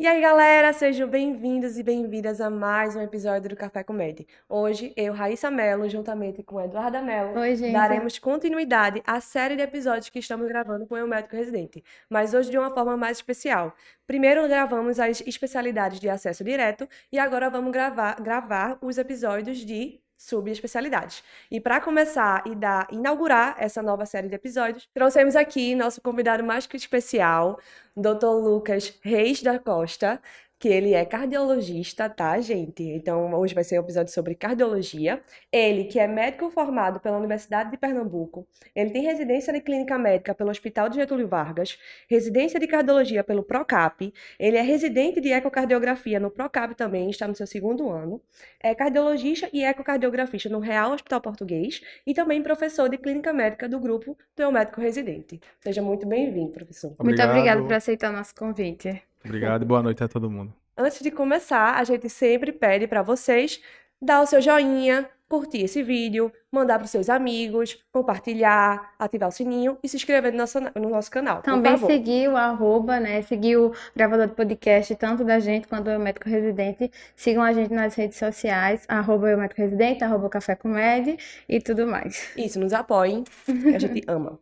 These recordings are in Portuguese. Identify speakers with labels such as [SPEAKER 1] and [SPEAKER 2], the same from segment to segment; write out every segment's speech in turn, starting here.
[SPEAKER 1] E aí, galera, sejam bem-vindos e bem-vindas a mais um episódio do Café com Med. Hoje, eu, Raíssa Mello, juntamente com Eduarda Mello,
[SPEAKER 2] Oi, gente.
[SPEAKER 1] daremos continuidade à série de episódios que estamos gravando com o médico residente, mas hoje de uma forma mais especial. Primeiro gravamos as especialidades de acesso direto e agora vamos gravar os episódios de subespecialidades. E para começar e inaugurar essa nova série de episódios, trouxemos aqui nosso convidado mais que especial, Dr. Lucas Reis da Costa, que ele é cardiologista, tá, gente? Então, hoje vai ser um episódio sobre cardiologia. Ele, que é médico formado pela Universidade de Pernambuco, ele tem residência de clínica médica pelo Hospital de Getúlio Vargas, residência de cardiologia pelo Procap, ele é residente de ecocardiografia no Procap também, está no seu segundo ano, é cardiologista e ecocardiografista no Real Hospital Português e também professor de clínica médica do grupo do médico residente. Seja muito bem-vindo, professor.
[SPEAKER 2] Muito obrigada por
[SPEAKER 3] Obrigado,
[SPEAKER 2] aceitar o nosso convite.
[SPEAKER 3] obrigado e boa noite a todo mundo.
[SPEAKER 1] Antes de começar, a gente sempre pede para vocês dar o seu joinha, curtir esse vídeo, mandar para os seus amigos, compartilhar, ativar o sininho e se inscrever no nosso canal, por
[SPEAKER 2] Também
[SPEAKER 1] favor.
[SPEAKER 2] seguir o arroba, né? Seguir o gravador de podcast, tanto da gente quanto do médico residente. Sigam a gente nas redes sociais, arroba eu médico residente, arroba café com med e tudo mais.
[SPEAKER 1] Isso, nos apoiem, que a gente ama.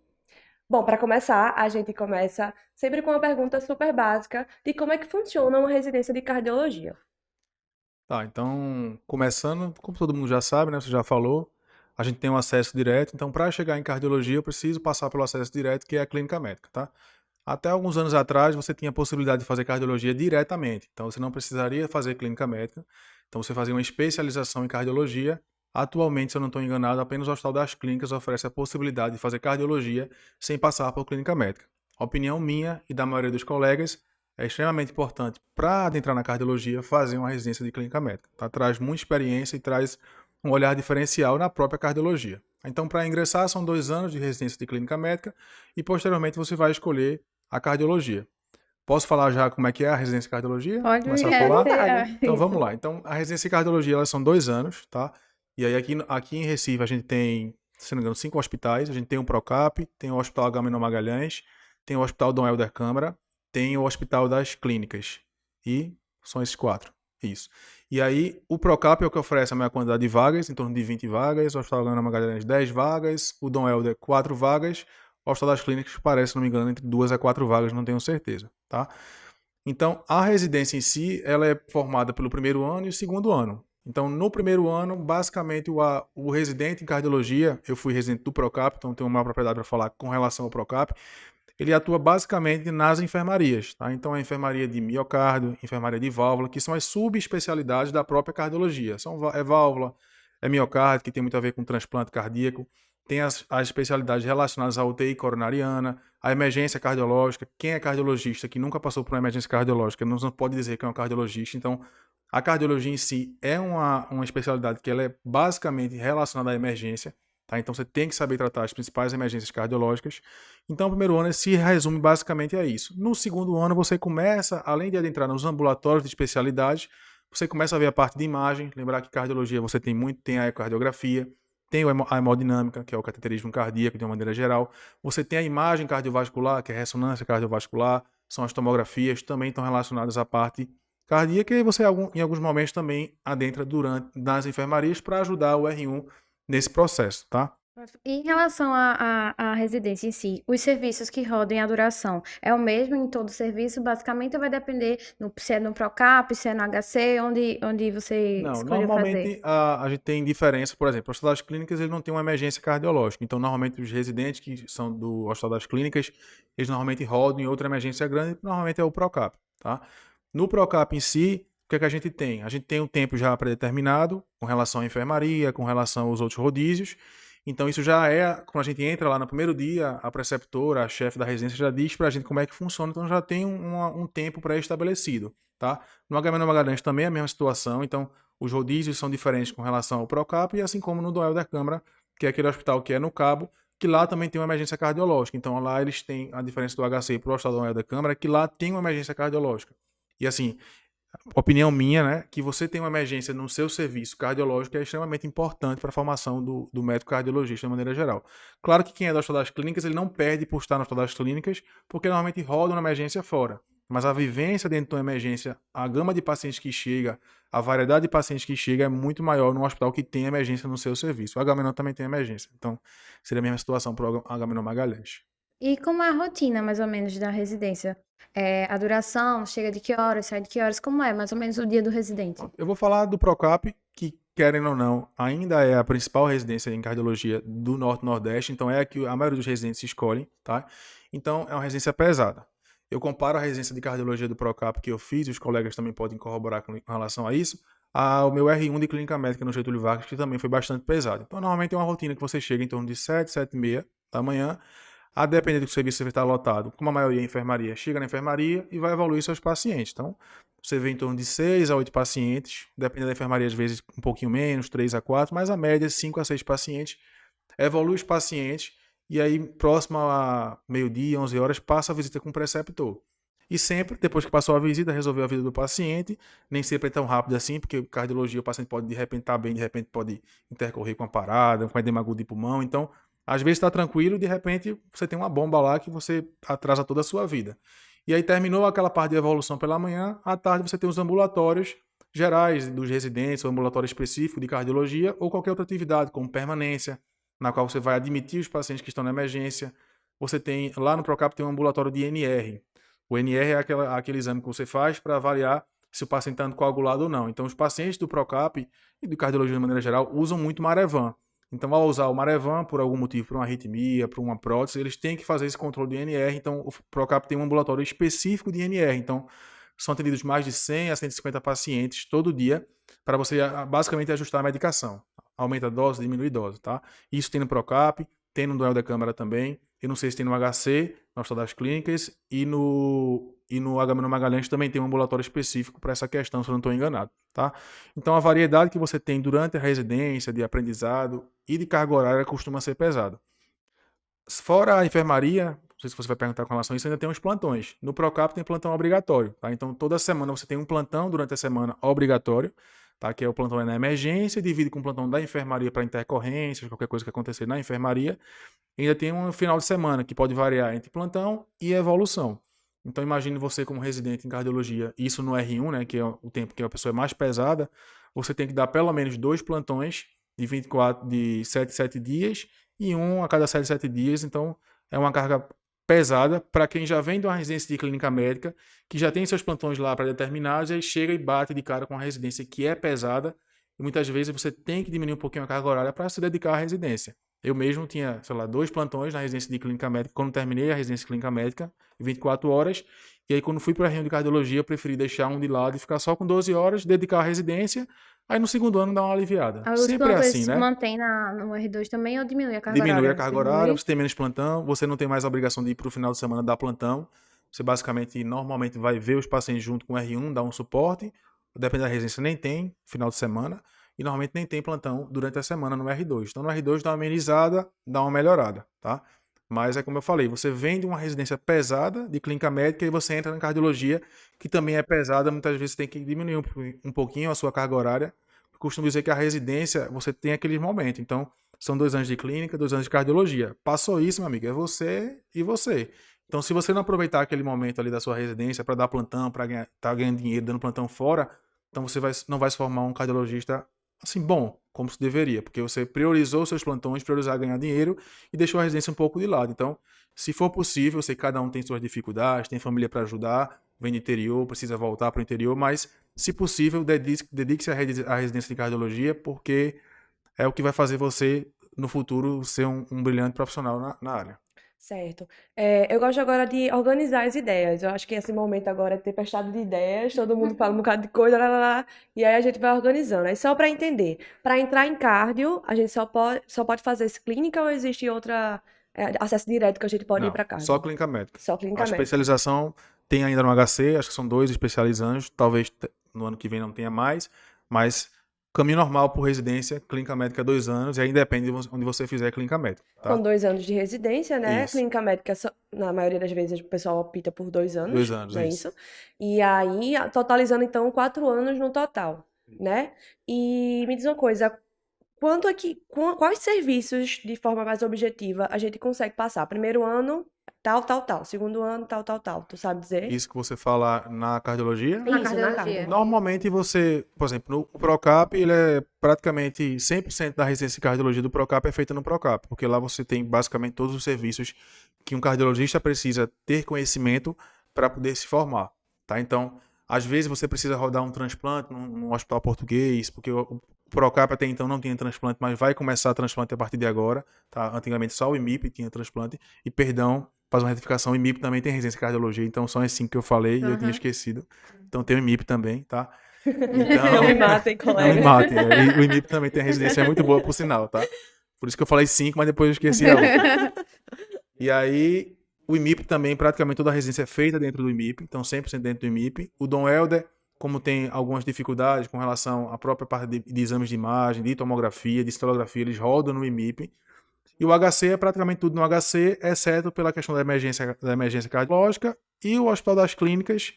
[SPEAKER 1] Bom, para começar, a gente começa sempre com uma pergunta super básica de como é que funciona uma residência de cardiologia.
[SPEAKER 3] Tá, então, começando, como todo mundo já sabe, né, você já falou, a gente tem um acesso direto, então para chegar em cardiologia eu preciso passar pelo acesso direto, que é a clínica médica, tá? Até alguns anos atrás você tinha a possibilidade de fazer cardiologia diretamente, então você não precisaria fazer clínica médica, então você fazia uma especialização em cardiologia. Atualmente, se eu não estou enganado, apenas o Hospital das Clínicas oferece a possibilidade de fazer cardiologia sem passar por clínica médica. A opinião minha e da maioria dos colegas é extremamente importante para adentrar na cardiologia fazer uma residência de clínica médica. Tá? Traz muita experiência e traz um olhar diferencial na própria cardiologia. Então, para ingressar, são 2 anos de residência de clínica médica e, posteriormente, você vai escolher a cardiologia. Posso falar já como é que é a residência de cardiologia?
[SPEAKER 2] Pode
[SPEAKER 3] Começar a
[SPEAKER 1] Fique à
[SPEAKER 3] falar?
[SPEAKER 1] vontade.
[SPEAKER 3] Então, vamos lá. Então, a residência de cardiologia, elas são 2 anos, tá? E aí, aqui em Recife, a gente tem, se não me engano, 5 hospitais. A gente tem o Procap, tem o Hospital Agamenon Magalhães, tem o Hospital Dom Helder Câmara, tem o Hospital das Clínicas. E são esses 4. Isso. E aí, o Procap é o que oferece a maior quantidade de vagas, em torno de 20 vagas. O Hospital Agamenon Magalhães, 10 vagas. O Dom Helder, 4 vagas. O Hospital das Clínicas parece, se não me engano, entre 2 a 4 vagas, não tenho certeza, tá? Então, a residência em si, ela é formada pelo primeiro ano e o segundo ano. Então, no primeiro ano, basicamente, o residente em cardiologia, eu fui residente do Procap, então tenho uma propriedade para falar com relação ao Procap, ele atua basicamente nas enfermarias, tá? Então, a enfermaria de miocárdio, enfermaria de válvula, que são as subespecialidades da própria cardiologia. É válvula, é miocárdio, que tem muito a ver com transplante cardíaco, tem as especialidades relacionadas à UTI coronariana, a emergência cardiológica. Quem é cardiologista que nunca passou por uma emergência cardiológica não pode dizer que é um cardiologista. Então, a cardiologia em si é uma especialidade que ela é basicamente relacionada à emergência. Tá? Então, você tem que saber tratar as principais emergências cardiológicas. Então, o primeiro ano se resume basicamente a isso. No segundo ano, você começa, além de adentrar nos ambulatórios de especialidade, você começa a ver a parte de imagem. Lembrar que cardiologia você tem a ecocardiografia, tem a hemodinâmica, que é o cateterismo cardíaco de uma maneira geral. Você tem a imagem cardiovascular, que é a ressonância cardiovascular, são as tomografias, também estão relacionadas à parte cardíaca, e você em alguns momentos também adentra nas enfermarias para ajudar o R1 nesse processo, tá?
[SPEAKER 2] E em relação à residência em si, os serviços que rodam a duração, é o mesmo em todo serviço? Basicamente vai depender se é no Procap, se é no HC, onde você
[SPEAKER 3] Não,
[SPEAKER 2] escolheu fazer.
[SPEAKER 3] normalmente a gente tem diferença, por exemplo, o Hospital das Clínicas ele não tem uma emergência cardiológica, então normalmente os residentes que são do Hospital das Clínicas, eles normalmente rodam em outra emergência grande, que normalmente é o Procap, tá? No Procap em si, o que é que a gente tem? A gente tem um tempo já predeterminado com relação à enfermaria, com relação aos outros rodízios, então isso já é, quando a gente entra lá no primeiro dia, a preceptora, a chefe da residência já diz pra gente como é que funciona, então já tem um tempo pré-estabelecido, tá? No Agamenon Magalhães também é a mesma situação, então os rodízios são diferentes com relação ao Procap, e assim como no Dom Helder Câmara, que é aquele hospital que é no Cabo, que lá também tem uma emergência cardiológica. Então lá eles têm a diferença do HC para o Hospital Dom Helder Câmara, que lá tem uma emergência cardiológica. E assim, opinião minha, né, que você tem uma emergência no seu serviço cardiológico é extremamente importante para a formação do médico cardiologista de maneira geral. Claro que quem é do Hospital das Clínicas, ele não perde por estar no Hospital das Clínicas, porque normalmente roda uma emergência fora. mas a vivência dentro de uma emergência, a gama de pacientes que chega, a variedade de pacientes que chega é muito maior num hospital que tem emergência no seu serviço. O Agamenon também tem emergência, então seria a mesma situação para o Agamenon Magalhães.
[SPEAKER 2] E como é a rotina, mais ou menos, da residência? A duração, chega de que horas, sai de que horas? Como é, mais ou menos, o dia do residente?
[SPEAKER 3] Eu vou falar do Procap, que, querendo ou não, ainda é a principal residência em cardiologia do Norte-Nordeste, então é a que a maioria dos residentes escolhem, tá? Então, é uma residência pesada. Eu comparo a residência de cardiologia do Procap que eu fiz, e os colegas também podem corroborar com relação a isso, ao meu R1 de clínica médica no Getúlio Vargas, que também foi bastante pesado. Então, normalmente é uma rotina que você chega em torno de 7, 7 e meia da manhã, a depender do que o serviço está lotado, como a maioria é enfermaria, chega na enfermaria e vai evoluir seus pacientes. Então, você vê em torno de 6 a 8 pacientes, dependendo da enfermaria, às vezes um pouquinho menos, 3 a 4, mas a média é 5 a 6 pacientes. Evolui os pacientes e aí, próximo a meio-dia, 11 horas, passa a visita com o preceptor. E sempre, depois que passou a visita, resolveu a vida do paciente, nem sempre é tão rápido assim, porque cardiologia o paciente pode de repente estar bem, de repente pode intercorrer com a parada, com edema agudo de pulmão, então às vezes está tranquilo, de repente você tem uma bomba lá que você atrasa toda a sua vida. E aí terminou aquela parte de evolução pela manhã, à tarde você tem os ambulatórios gerais dos residentes, ou ambulatório específico de cardiologia, ou qualquer outra atividade, como permanência, na qual você vai admitir os pacientes que estão na emergência. Você tem, lá no Procap tem um ambulatório de NR. O NR é aquele exame que você faz para avaliar se o paciente está coagulado ou não. Então os pacientes do Procap e de cardiologia de maneira geral usam muito Marevan. Então, ao usar o Marevan, por algum motivo, por uma arritmia, por uma prótese, eles têm que fazer esse controle de NR. Então, o Procap tem um ambulatório específico de NR. Então, são atendidos mais de 100 a 150 pacientes todo dia para você basicamente ajustar a medicação. Aumenta a dose, diminui a dose, tá? Isso tem no Procap, tem no Duel da Câmara também. Eu não sei se tem no HC, no Hospital das Clínicas, e no Agamenon Magalhães também tem um ambulatório específico para essa questão, se eu não estou enganado, tá? Então, a variedade que você tem durante a residência, de aprendizado e de carga horária costuma ser pesada. Fora a enfermaria, não sei se você vai perguntar com relação a isso, ainda tem os plantões. No Procap tem plantão obrigatório, tá? Então, toda semana você tem um plantão durante a semana obrigatório, tá? Que é o plantão na emergência, divide com o plantão da enfermaria para intercorrências, qualquer coisa que acontecer na enfermaria. E ainda tem um final de semana que pode variar entre plantão e evolução. Então, imagine você como residente em cardiologia, isso no R1, né, que é o tempo que a pessoa é mais pesada, você tem que dar pelo menos 2 plantões de 7 em 7 dias e um a cada 7 em 7 dias. Então, é uma carga pesada para quem já vem de uma residência de clínica médica, que já tem seus plantões lá pré-determinados, e aí chega e bate de cara com a residência que é pesada, e muitas vezes você tem que diminuir um pouquinho a carga horária para se dedicar à residência. Eu mesmo tinha, sei lá, 2 plantões na residência de clínica médica, quando terminei a residência de clínica médica, 24 horas, e aí quando fui para a reunião de cardiologia, eu preferi deixar um de lado e ficar só com 12 horas, dedicar à residência, aí no segundo ano dá uma aliviada.
[SPEAKER 2] Os
[SPEAKER 3] Sempre é
[SPEAKER 2] plantões
[SPEAKER 3] assim,
[SPEAKER 2] se
[SPEAKER 3] né?
[SPEAKER 2] mantém no R2 também ou diminui a carga
[SPEAKER 3] Diminui
[SPEAKER 2] horária?
[SPEAKER 3] a carga horária, você tem menos plantão, você não tem mais a obrigação de ir para o final de semana dar plantão. Você basicamente, normalmente, vai ver os pacientes junto com o R1, dar um suporte. Depende da residência, nem tem final de semana. E normalmente nem tem plantão durante a semana no R2. Então no R2 dá uma amenizada, dá uma melhorada, tá? Mas é como eu falei, você vem de uma residência pesada de clínica médica e você entra na cardiologia, que também é pesada, muitas vezes tem que diminuir um pouquinho a sua carga horária. Eu costumo dizer que a residência, você tem aqueles momentos. Então, são 2 anos de clínica, 2 anos de cardiologia. Passou isso, meu amigo, é você e você. Então, se você não aproveitar aquele momento ali da sua residência para dar plantão, para estar ganhando dinheiro, dando plantão fora, então você não vai se formar um cardiologista assim bom, como se deveria, porque você priorizou seus plantões, priorizar ganhar dinheiro e deixou a residência um pouco de lado. Então, se for possível, eu sei que cada um tem suas dificuldades, tem família para ajudar, vem do interior, precisa voltar para o interior, mas, se possível, dedique-se à residência de cardiologia, porque é o que vai fazer você, no futuro, ser um brilhante profissional na área.
[SPEAKER 1] Certo. Eu gosto agora de organizar as ideias. Eu acho que esse momento agora é tempestade de ideias, todo mundo fala um bocado de coisa, lá, lá, lá, e aí a gente vai organizando. Aí só para entender, para entrar em cardio, a gente só pode fazer esse clínica ou existe outra acesso direto que a gente pode ir
[SPEAKER 3] Não,
[SPEAKER 1] para cardio?
[SPEAKER 3] só clínica médica.
[SPEAKER 1] Só
[SPEAKER 3] A
[SPEAKER 1] clínica médica.
[SPEAKER 3] especialização tem ainda no HC, acho que são 2 especializantes, talvez no ano que vem não tenha mais, mas caminho normal por residência, clínica médica 2 anos, e aí depende de onde você fizer clínica médica, tá?
[SPEAKER 1] São 2 anos de residência, né?
[SPEAKER 3] Isso.
[SPEAKER 1] Clínica médica, na maioria das vezes, o pessoal opta por 2 anos,
[SPEAKER 3] 2 anos,
[SPEAKER 1] não é
[SPEAKER 3] isso.
[SPEAKER 1] isso? E aí, totalizando, então, 4 anos no total, né? E me diz uma coisa, quais serviços, de forma mais objetiva, a gente consegue passar? Primeiro ano, tal, tal, tal. Segundo ano, tal, tal, tal. Tu sabe dizer?
[SPEAKER 3] Isso que você fala na cardiologia.
[SPEAKER 2] Na
[SPEAKER 1] Isso, na
[SPEAKER 2] cardiologia.
[SPEAKER 1] cardio.
[SPEAKER 3] Normalmente você, por exemplo, no Procap, ele é praticamente 100% da residência de cardiologia do Procap é feita no Procap, porque lá você tem basicamente todos os serviços que um cardiologista precisa ter conhecimento para poder se formar, tá? Então, às vezes você precisa rodar um transplante num hospital português, porque o Procap até então não tinha transplante, mas vai começar transplante a partir de agora, tá? Antigamente só o IMIP tinha transplante, e perdão, faz uma retificação, o IMIP também tem residência de cardiologia, então são as 5 que eu falei e eu tinha esquecido. Então tem o IMIP também, tá? Então,
[SPEAKER 1] Não me matem,
[SPEAKER 3] não me
[SPEAKER 1] colega.
[SPEAKER 3] matem. O IMIP também tem residência, é muito boa por sinal, tá? Por isso que eu falei 5, mas depois eu esqueci a outra. E aí, o IMIP também, praticamente toda a residência é feita dentro do IMIP, então 100% dentro do IMIP. O Dom Helder, como tem algumas dificuldades com relação à própria parte de exames de imagem, de tomografia, de citolografia, eles rodam no IMIP. E o HC é praticamente tudo no HC, exceto pela questão da emergência cardiológica e o Hospital das Clínicas,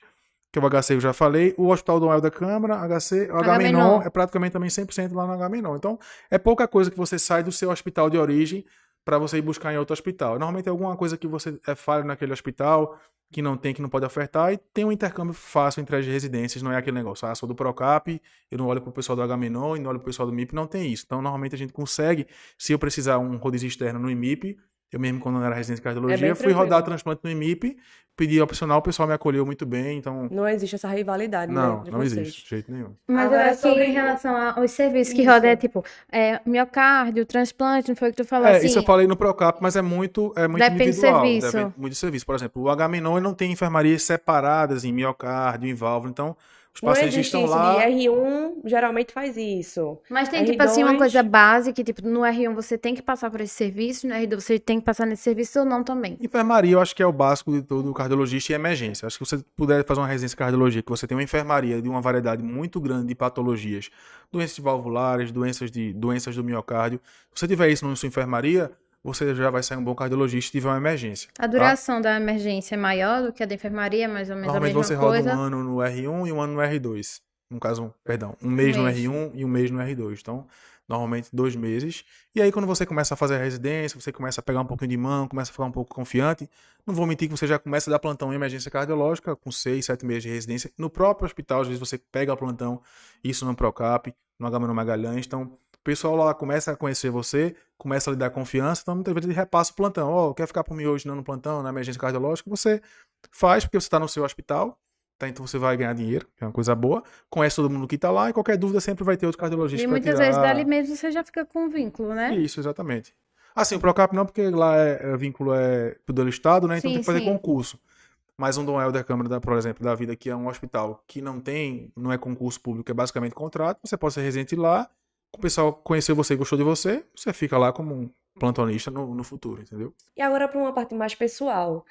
[SPEAKER 3] que é o HC eu já falei, o Hospital Dom Helder Câmara, HC, o H-Menon é praticamente também 100% lá no H-Menon. Então, é pouca coisa que você sai do seu hospital de origem para você ir buscar em outro hospital. Normalmente é alguma coisa que você é falho naquele hospital, que não tem, que não pode ofertar, e tem um intercâmbio fácil entre as residências, não é aquele negócio, sou do Procap, eu não olho pro pessoal do H-Menon e não olho pro pessoal do MIP, não tem isso. Então, normalmente a gente consegue, se eu precisar um rodízio externo no IMIP, eu mesmo quando eu era residente de cardiologia,
[SPEAKER 1] bem
[SPEAKER 3] fui rodar
[SPEAKER 1] tranquilo.
[SPEAKER 3] transplante no IMIP, pedi opcional, o pessoal me acolheu muito bem, então
[SPEAKER 1] Não existe essa rivalidade, né,
[SPEAKER 3] não,
[SPEAKER 1] entre
[SPEAKER 3] não
[SPEAKER 1] vocês.
[SPEAKER 3] existe, de jeito nenhum.
[SPEAKER 2] Mas
[SPEAKER 1] Agora,
[SPEAKER 2] eu acho que
[SPEAKER 1] sobre
[SPEAKER 2] em relação aos serviços que
[SPEAKER 1] Isso.
[SPEAKER 2] roda é tipo miocárdio, transplante, não foi o que tu falou assim?
[SPEAKER 3] Isso eu falei no Procap, mas é muito
[SPEAKER 2] Depende do
[SPEAKER 3] individual.
[SPEAKER 2] serviço.
[SPEAKER 3] Depende muito do serviço. Por exemplo, o H-Menon ele não tem enfermarias separadas em miocárdio, em válvula, então os
[SPEAKER 1] Não
[SPEAKER 3] pacientes
[SPEAKER 1] existe
[SPEAKER 3] estão
[SPEAKER 1] isso
[SPEAKER 3] lá.
[SPEAKER 1] de R1, geralmente faz isso.
[SPEAKER 2] Mas tem, tipo assim, uma
[SPEAKER 1] R2,
[SPEAKER 2] coisa básica, que, tipo, no R1 você tem que passar por esse serviço, no R2 você tem que passar nesse serviço ou não também.
[SPEAKER 3] Enfermaria, eu acho que é o básico de todo cardiologista e emergência. Acho que se você puder fazer uma residência de cardiologia, que você tem uma enfermaria de uma variedade muito grande de patologias, doenças valvulares, doenças do miocárdio, se você tiver isso na sua enfermaria, você já vai ser um bom cardiologista se tiver uma emergência.
[SPEAKER 2] A duração da emergência é maior do que a da enfermaria, mais ou menos a
[SPEAKER 3] Normalmente
[SPEAKER 2] mesma
[SPEAKER 3] você
[SPEAKER 2] coisa.
[SPEAKER 3] roda um ano no R1 e um ano no R2. No caso, perdão, um mês no
[SPEAKER 2] mês.
[SPEAKER 3] R1 e um mês no R2. Então, normalmente 2 meses. E aí, quando você começa a fazer a residência, você começa a pegar um pouquinho de mão, começa a ficar um pouco confiante. Não vou mentir que você já começa a dar plantão em emergência cardiológica com 6, 7 meses de residência. No próprio hospital, às vezes você pega plantão, isso no Procap, no H-Menon Magalhães. Então, o pessoal lá começa a conhecer você, começa a lhe dar confiança, então muitas vezes ele repassa o plantão. Ó, quer ficar por mim hoje não no plantão, na emergência cardiológica? Você faz, porque você está no seu hospital, tá? Então você vai ganhar dinheiro, que é uma coisa boa, conhece todo mundo que está lá, e qualquer dúvida sempre vai ter outro cardiologista
[SPEAKER 2] E
[SPEAKER 3] para
[SPEAKER 2] muitas
[SPEAKER 3] tirar.
[SPEAKER 2] vezes dali mesmo você já fica com vínculo, né?
[SPEAKER 3] Isso, exatamente. Assim, o Procap não, porque lá vínculo é pelo Estado, né? Então
[SPEAKER 2] Sim,
[SPEAKER 3] tem que fazer
[SPEAKER 2] sim.
[SPEAKER 3] concurso. Mas um Dom Helder Câmara, por exemplo, da vida, que é um hospital que não é concurso público, é basicamente contrato, você pode ser residente lá, o pessoal conheceu você e gostou de você, você fica lá como um plantonista no futuro, entendeu?
[SPEAKER 1] E agora para uma parte mais pessoal.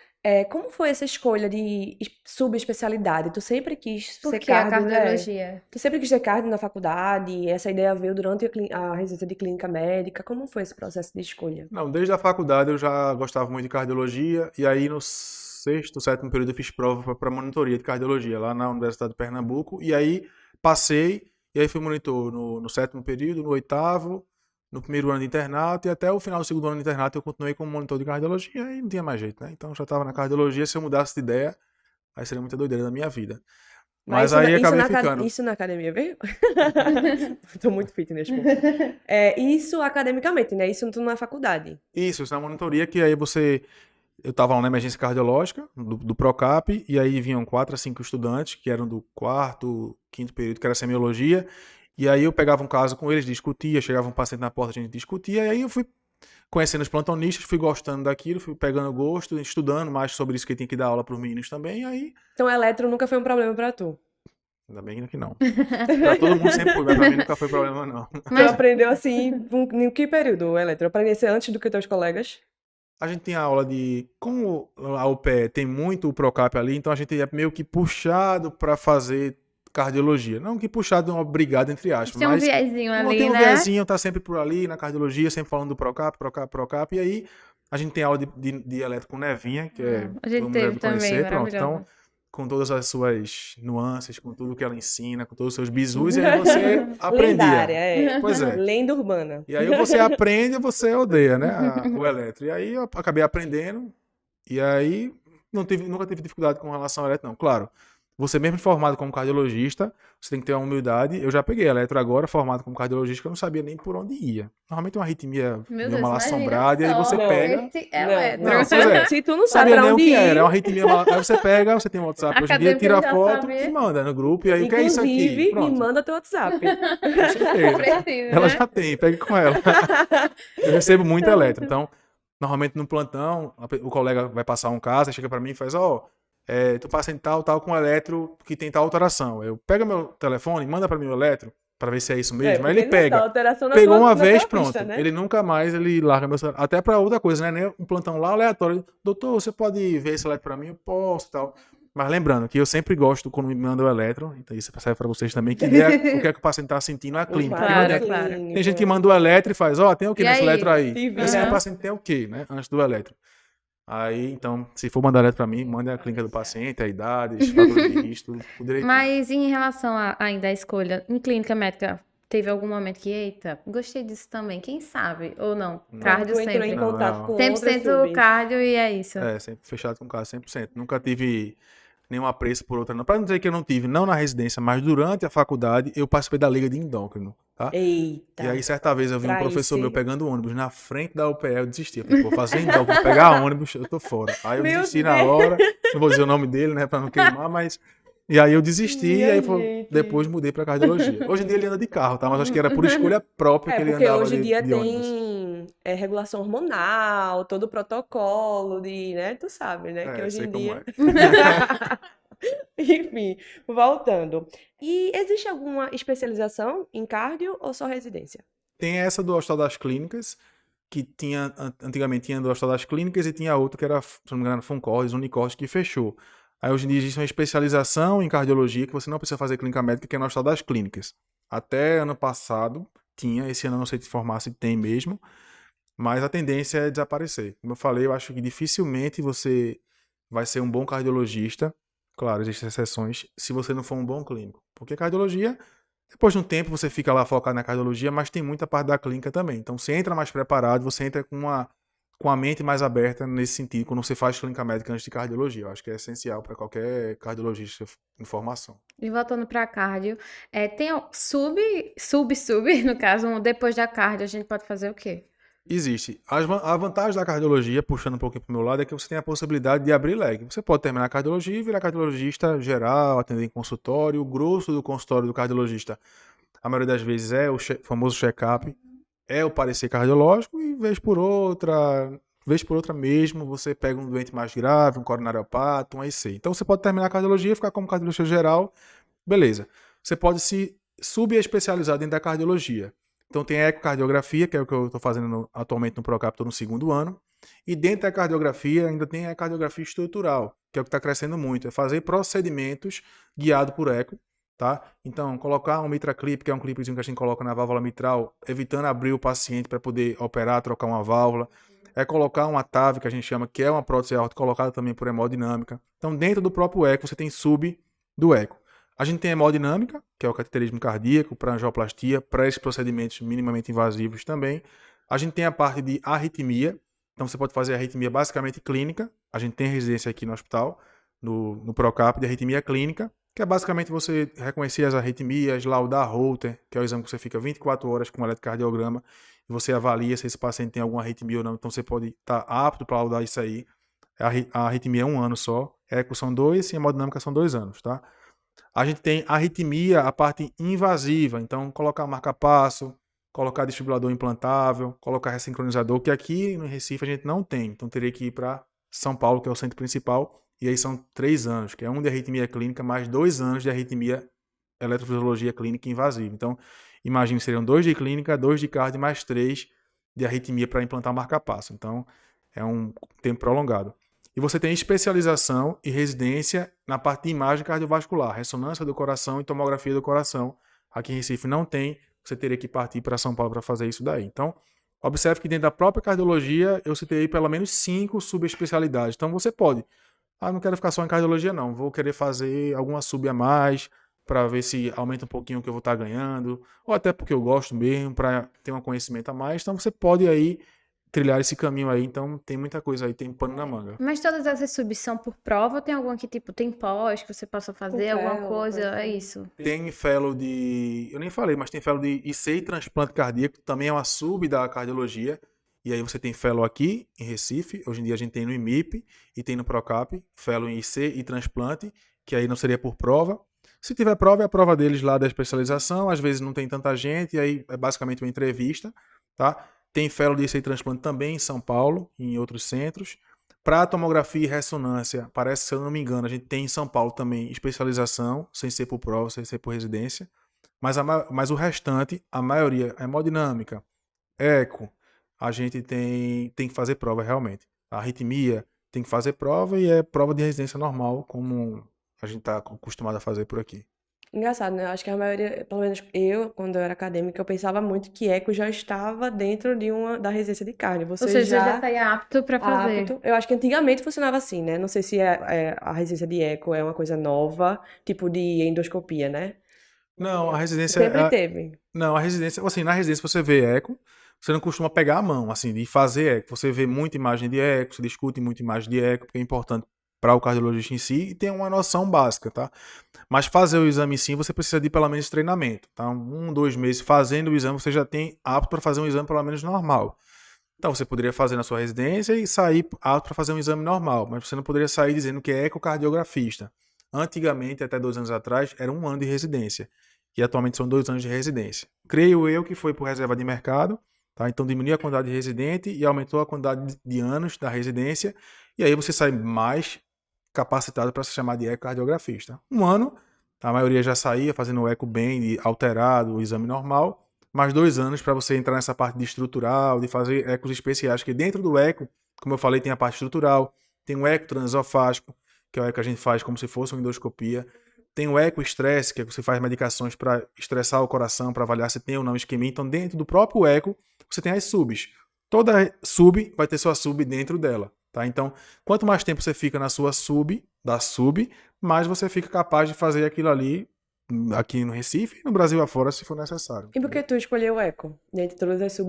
[SPEAKER 1] Como foi essa escolha de subespecialidade? Tu sempre quis
[SPEAKER 2] Por
[SPEAKER 1] ser
[SPEAKER 2] que a
[SPEAKER 1] cardio, né?
[SPEAKER 2] cardiologia?
[SPEAKER 1] Tu sempre quis ser cardio na faculdade? Essa ideia veio durante a residência de clínica médica? Como foi esse processo de escolha?
[SPEAKER 3] Não, desde a faculdade eu já gostava muito de cardiologia, e aí no sexto, sétimo período eu fiz prova para monitoria de cardiologia lá na Universidade de Pernambuco, e aí passei, e aí fui monitor no sétimo período, no oitavo, no primeiro ano de internato, e até o final do segundo ano de internato eu continuei como monitor de cardiologia, e não tinha mais jeito, né? Então eu já estava na cardiologia, se eu mudasse de ideia, aí seria muita doideira na minha vida. Mas aí acabei ficando.
[SPEAKER 1] Isso na academia veio? Tô muito fit nesse ponto. Isso academicamente, né? Isso tu na faculdade.
[SPEAKER 3] Isso na monitoria, que aí eu estava lá na emergência cardiológica, do Procap, e aí vinham 4 a 5 estudantes, que eram do quarto, quinto período, que era semiologia, e aí eu pegava um caso com eles, discutia, chegava um paciente na porta, a gente discutia, e aí eu fui conhecendo os plantonistas, fui gostando daquilo, fui pegando gosto, estudando mais sobre isso, que eu tinha que dar aula para os meninos também, e aí,
[SPEAKER 1] Então, eletro nunca foi um problema pra tu.
[SPEAKER 3] ainda bem que não. Pra todo mundo sempre foi, mas pra mim nunca foi problema, não.
[SPEAKER 1] Tu aprendeu assim, em que período, o eletro? Aprendesse antes do que teus colegas?
[SPEAKER 3] A gente tem aula de... Como a UPE tem muito o Procap ali, então a gente é meio que puxado para fazer cardiologia. Não que puxado, obrigado, entre aspas.
[SPEAKER 2] Tem um
[SPEAKER 3] mas
[SPEAKER 2] viezinho ali,
[SPEAKER 3] tem um
[SPEAKER 2] né?
[SPEAKER 3] viezinho, tá sempre por ali, na cardiologia, sempre falando do Procap. E aí a gente tem aula de eletro com Nevinha, que
[SPEAKER 2] A gente
[SPEAKER 3] todo mundo
[SPEAKER 2] teve
[SPEAKER 3] deve
[SPEAKER 2] também,
[SPEAKER 3] conhecer. Pronto, então
[SPEAKER 2] maravilhosa.
[SPEAKER 3] com todas as suas nuances, com tudo que ela ensina, com todos os seus bizus, e aí você aprendia.
[SPEAKER 1] Lendária, é.
[SPEAKER 3] Pois é.
[SPEAKER 1] Lenda urbana.
[SPEAKER 3] E aí você aprende ou você odeia, né, o eletro. E aí eu acabei aprendendo, e aí nunca tive dificuldade com relação ao eletro, não. Claro, você mesmo formado como cardiologista, você tem que ter uma humildade. Eu já peguei eletro agora, formado como cardiologista, que eu não sabia nem por onde ia. Normalmente uma arritmia
[SPEAKER 2] Meu
[SPEAKER 3] deu
[SPEAKER 2] Deus,
[SPEAKER 3] uma
[SPEAKER 2] imagina
[SPEAKER 3] assombrada, e aí
[SPEAKER 2] só,
[SPEAKER 3] você
[SPEAKER 1] Não.
[SPEAKER 3] pega...
[SPEAKER 2] esse
[SPEAKER 1] Não,
[SPEAKER 2] eletro.
[SPEAKER 3] Não, pois é.
[SPEAKER 1] Se tu não sabe
[SPEAKER 3] Sabia
[SPEAKER 1] pra
[SPEAKER 3] nem o
[SPEAKER 1] onde
[SPEAKER 3] que
[SPEAKER 1] ir,
[SPEAKER 3] era, é uma arritmia aí você pega, você tem um WhatsApp hoje em dia,
[SPEAKER 2] Academia
[SPEAKER 3] tira a
[SPEAKER 2] já
[SPEAKER 3] foto
[SPEAKER 2] sabia.
[SPEAKER 3] e manda no grupo, e aí o que é isso aqui?
[SPEAKER 1] inclusive, me
[SPEAKER 3] Pronto,
[SPEAKER 1] manda teu WhatsApp.
[SPEAKER 3] com certeza.
[SPEAKER 2] Precisa,
[SPEAKER 3] Ela
[SPEAKER 2] né?
[SPEAKER 3] já tem, pegue com ela. Eu recebo muito eletro, então, normalmente no plantão, o colega vai passar um caso, aí chega pra mim e faz, tu passa em tal com eletro que tem tal alteração. Eu pego meu telefone, manda pra mim o eletro, pra ver se é isso mesmo, aí ele pega. Pegou uma vez, pronto.
[SPEAKER 1] Né?
[SPEAKER 3] Ele nunca mais larga meu celular. Até pra outra coisa, né? Nem um plantão lá aleatório. Doutor, você pode ver esse eletro pra mim? Eu posso e tal. Mas lembrando que eu sempre gosto quando me mandam o eletro, então isso serve pra vocês também, que ver o que é que o paciente tá sentindo na clínica. Porque não
[SPEAKER 2] Claro,
[SPEAKER 3] adianta-
[SPEAKER 2] claro.
[SPEAKER 3] Tem gente que manda o eletro e faz, tem o que
[SPEAKER 2] E
[SPEAKER 3] nesse
[SPEAKER 2] aí?
[SPEAKER 3] eletro aí?
[SPEAKER 1] Te vira.
[SPEAKER 3] Esse
[SPEAKER 2] Aham.
[SPEAKER 3] paciente tem o quê, né? Antes do eletro. Aí, então, se for mandar eletro pra mim, manda a clínica do paciente, a idade, os fatores de risco, tudo direitinho.
[SPEAKER 2] Mas em relação ainda à escolha, em clínica médica, teve algum momento que, eita, gostei disso também, quem sabe? Ou não?
[SPEAKER 3] Não.
[SPEAKER 2] Cardio
[SPEAKER 1] Tu entrou em
[SPEAKER 2] sempre.
[SPEAKER 3] Não,
[SPEAKER 1] contato
[SPEAKER 3] não.
[SPEAKER 1] com outras
[SPEAKER 2] 100%
[SPEAKER 1] subs.
[SPEAKER 2] cardio e é isso.
[SPEAKER 3] Sempre fechado com o caso, 100%. Nunca tive nenhum apreço por outra, não. Pra não dizer que eu não tive, não na residência, mas durante a faculdade, eu participei da Liga de Endócrino, tá?
[SPEAKER 1] Eita.
[SPEAKER 3] E aí, certa vez, eu vi um
[SPEAKER 1] Traísse.
[SPEAKER 3] professor meu pegando o ônibus na frente da UPE, eu desisti. Eu falei, vou fazer endócrino, pegar ônibus, eu tô fora. Aí eu
[SPEAKER 1] Meu
[SPEAKER 3] desisti na
[SPEAKER 1] Deus.
[SPEAKER 3] hora, não vou dizer o nome dele, né, pra não queimar, mas... E aí eu desisti, e
[SPEAKER 1] Minha
[SPEAKER 3] aí
[SPEAKER 1] gente.
[SPEAKER 3] depois mudei pra cardiologia. Hoje em dia ele anda de carro, tá? Mas acho que era por escolha própria que ele
[SPEAKER 1] Porque
[SPEAKER 3] andava
[SPEAKER 1] hoje em
[SPEAKER 3] de
[SPEAKER 1] dia
[SPEAKER 3] ônibus.
[SPEAKER 1] tem regulação hormonal, todo o protocolo de, né? Tu sabe, né? Que hoje
[SPEAKER 3] Sei
[SPEAKER 1] em
[SPEAKER 3] como
[SPEAKER 1] dia.
[SPEAKER 3] é.
[SPEAKER 1] Enfim, voltando. E existe alguma especialização em cardio ou só residência?
[SPEAKER 3] Tem essa do Hospital das Clínicas, que tinha, antigamente tinha do Hospital das Clínicas e tinha outra que era, se não me engano, Funcordes, Unicordes, que fechou. Aí hoje em dia existe uma especialização em cardiologia que você não precisa fazer clínica médica, que é no Hospital das Clínicas. Até ano passado tinha, esse ano eu não sei te informar se tem mesmo, mas a tendência é desaparecer. Como eu falei, eu acho que dificilmente você vai ser um bom cardiologista, claro, existem exceções, se você não for um bom clínico. Porque cardiologia, depois de um tempo você fica lá focado na cardiologia, mas tem muita parte da clínica também. Então você entra mais preparado, você entra com a mente mais aberta nesse sentido, quando você faz clínica médica antes de cardiologia. Eu acho que é essencial para qualquer cardiologista em formação.
[SPEAKER 2] E voltando para cardio, tem sub, no caso, depois da cardio, a gente pode fazer o quê?
[SPEAKER 3] Existe. A vantagem da cardiologia, puxando um pouquinho para o meu lado, é que você tem a possibilidade de abrir leque. Você pode terminar a cardiologia e virar cardiologista geral, atender em consultório. O grosso do consultório do cardiologista, a maioria das vezes, é o famoso check-up, é o parecer cardiológico, e vez por outra mesmo, você pega um doente mais grave, um coronariopata, um AIC. Então você pode terminar a cardiologia e ficar como cardiologista geral, beleza. Você pode se subespecializar dentro da cardiologia. Então tem a ecocardiografia, que é o que eu estou fazendo atualmente no Procap, estou no 2º ano. E dentro da cardiografia ainda tem a cardiografia estrutural, que é o que está crescendo muito. É fazer procedimentos guiados por eco, tá? Então colocar um mitraclip, que é um clipezinho que a gente coloca na válvula mitral, evitando abrir o paciente para poder operar, trocar uma válvula. É colocar uma TAV, que a gente chama, que é uma prótese aorta, colocada também por hemodinâmica. Então dentro do próprio eco você tem sub do eco. A gente tem a hemodinâmica, que é o cateterismo cardíaco, para angioplastia, para esses procedimentos minimamente invasivos também. A gente tem a parte de arritmia, então você pode fazer arritmia basicamente clínica. A gente tem residência aqui no hospital, no Procap, de arritmia clínica, que é basicamente você reconhecer as arritmias, laudar Holter, que é o exame que você fica 24 horas com um eletrocardiograma, e você avalia se esse paciente tem alguma arritmia ou não, então você pode estar apto para laudar isso aí. A arritmia é 1 ano só, eco são 2 e a hemodinâmica são 2 anos, tá? A gente tem arritmia, a parte invasiva, então colocar marca-passo, colocar desfibrilador implantável, colocar ressincronizador, que aqui no Recife a gente não tem, então teria que ir para São Paulo, que é o centro principal, e aí são 3 anos, que é 1 de arritmia clínica, mais 2 anos de arritmia eletrofisiologia clínica invasiva. Então, imagine, seriam 2 de clínica, 2 de cardio, mais 3 de arritmia para implantar marca-passo. Então, é um tempo prolongado. E você tem especialização e residência na parte de imagem cardiovascular, ressonância do coração e tomografia do coração. Aqui em Recife não tem, você teria que partir para São Paulo para fazer isso daí. Então, observe que dentro da própria cardiologia eu citei pelo menos 5 subespecialidades. Então, você pode não quero ficar só em cardiologia, não. Vou querer fazer alguma sub a mais, para ver se aumenta um pouquinho o que eu vou estar ganhando, ou até porque eu gosto mesmo, para ter um conhecimento a mais. Então, você pode aí trilhar esse caminho aí. Então, tem muita coisa aí, tem pano na manga.
[SPEAKER 2] Mas todas essas subs são por prova ou tem alguma que, tipo, tem pós que você possa fazer, alguma
[SPEAKER 1] fellow,
[SPEAKER 2] coisa?
[SPEAKER 1] coisa
[SPEAKER 2] É
[SPEAKER 1] assim.
[SPEAKER 2] isso.
[SPEAKER 3] Tem fellow de... Eu nem falei, mas tem fellow de IC e transplante cardíaco, também é uma sub da cardiologia. E aí você tem fellow aqui em Recife, hoje em dia a gente tem no IMIP e tem no Procap, fellow em IC e transplante, que aí não seria por prova. Se tiver prova, é a prova deles lá da especialização, às vezes não tem tanta gente, e aí é basicamente uma entrevista, tá? Tem fellow de IC e transplante também em São Paulo, e em outros centros. Para tomografia e ressonância, parece, se eu não me engano, a gente tem em São Paulo também especialização, sem ser por prova, sem ser por residência. Mas o restante, a maioria, é hemodinâmica, eco, a gente tem que fazer prova realmente. A arritmia tem que fazer prova e é prova de residência normal, como a gente está acostumado a fazer por aqui.
[SPEAKER 1] Engraçado, né? Eu acho que a maioria, pelo menos eu, quando eu era acadêmica, eu pensava muito que eco já estava dentro da residência de cardio.
[SPEAKER 2] Ou
[SPEAKER 1] Você
[SPEAKER 2] seja, você já
[SPEAKER 1] já
[SPEAKER 2] estaria apto pra fazer.
[SPEAKER 1] apto. Eu acho que antigamente funcionava assim, né? Não sei se a residência de eco é uma coisa nova, tipo de endoscopia, né?
[SPEAKER 3] Não, a residência...
[SPEAKER 1] Sempre teve.
[SPEAKER 3] Não, a residência... Assim, na residência você vê eco, você não costuma pegar a mão, assim, de fazer eco. Você vê muita imagem de eco, você discute muita imagem de eco, porque é importante para o cardiologista em si e tem uma noção básica, tá? Mas fazer o exame sim, você precisa de pelo menos treinamento, tá? 2 meses fazendo o exame, você já tem apto para fazer um exame pelo menos normal. Então você poderia fazer na sua residência e sair apto para fazer um exame normal, mas você não poderia sair dizendo que é ecocardiografista. Antigamente, até 2 anos atrás, era 1 ano de residência. E atualmente são 2 anos de residência. Creio eu que foi por reserva de mercado, tá? Então diminuiu a quantidade de residente e aumentou a quantidade de anos da residência. E aí você sai mais capacitado para se chamar de ecocardiografista. 1 ano, a maioria já saía fazendo o eco bem, alterado, o exame normal, mais 2 anos para você entrar nessa parte de estrutural, de fazer ecos especiais, que dentro do eco, como eu falei, tem a parte estrutural, tem o eco transesofágico, que é o eco que a gente faz como se fosse uma endoscopia, tem o eco-estresse, que é que você faz medicações para estressar o coração, para avaliar se tem ou não isquemia. Então, dentro do próprio eco, você tem as subs. Toda sub vai ter sua sub dentro dela. Tá? Então, quanto mais tempo você fica na sua sub, mais você fica capaz de fazer aquilo ali aqui no Recife e no Brasil afora, se for necessário.
[SPEAKER 1] E por que tu escolheu o eco? Dentre todas as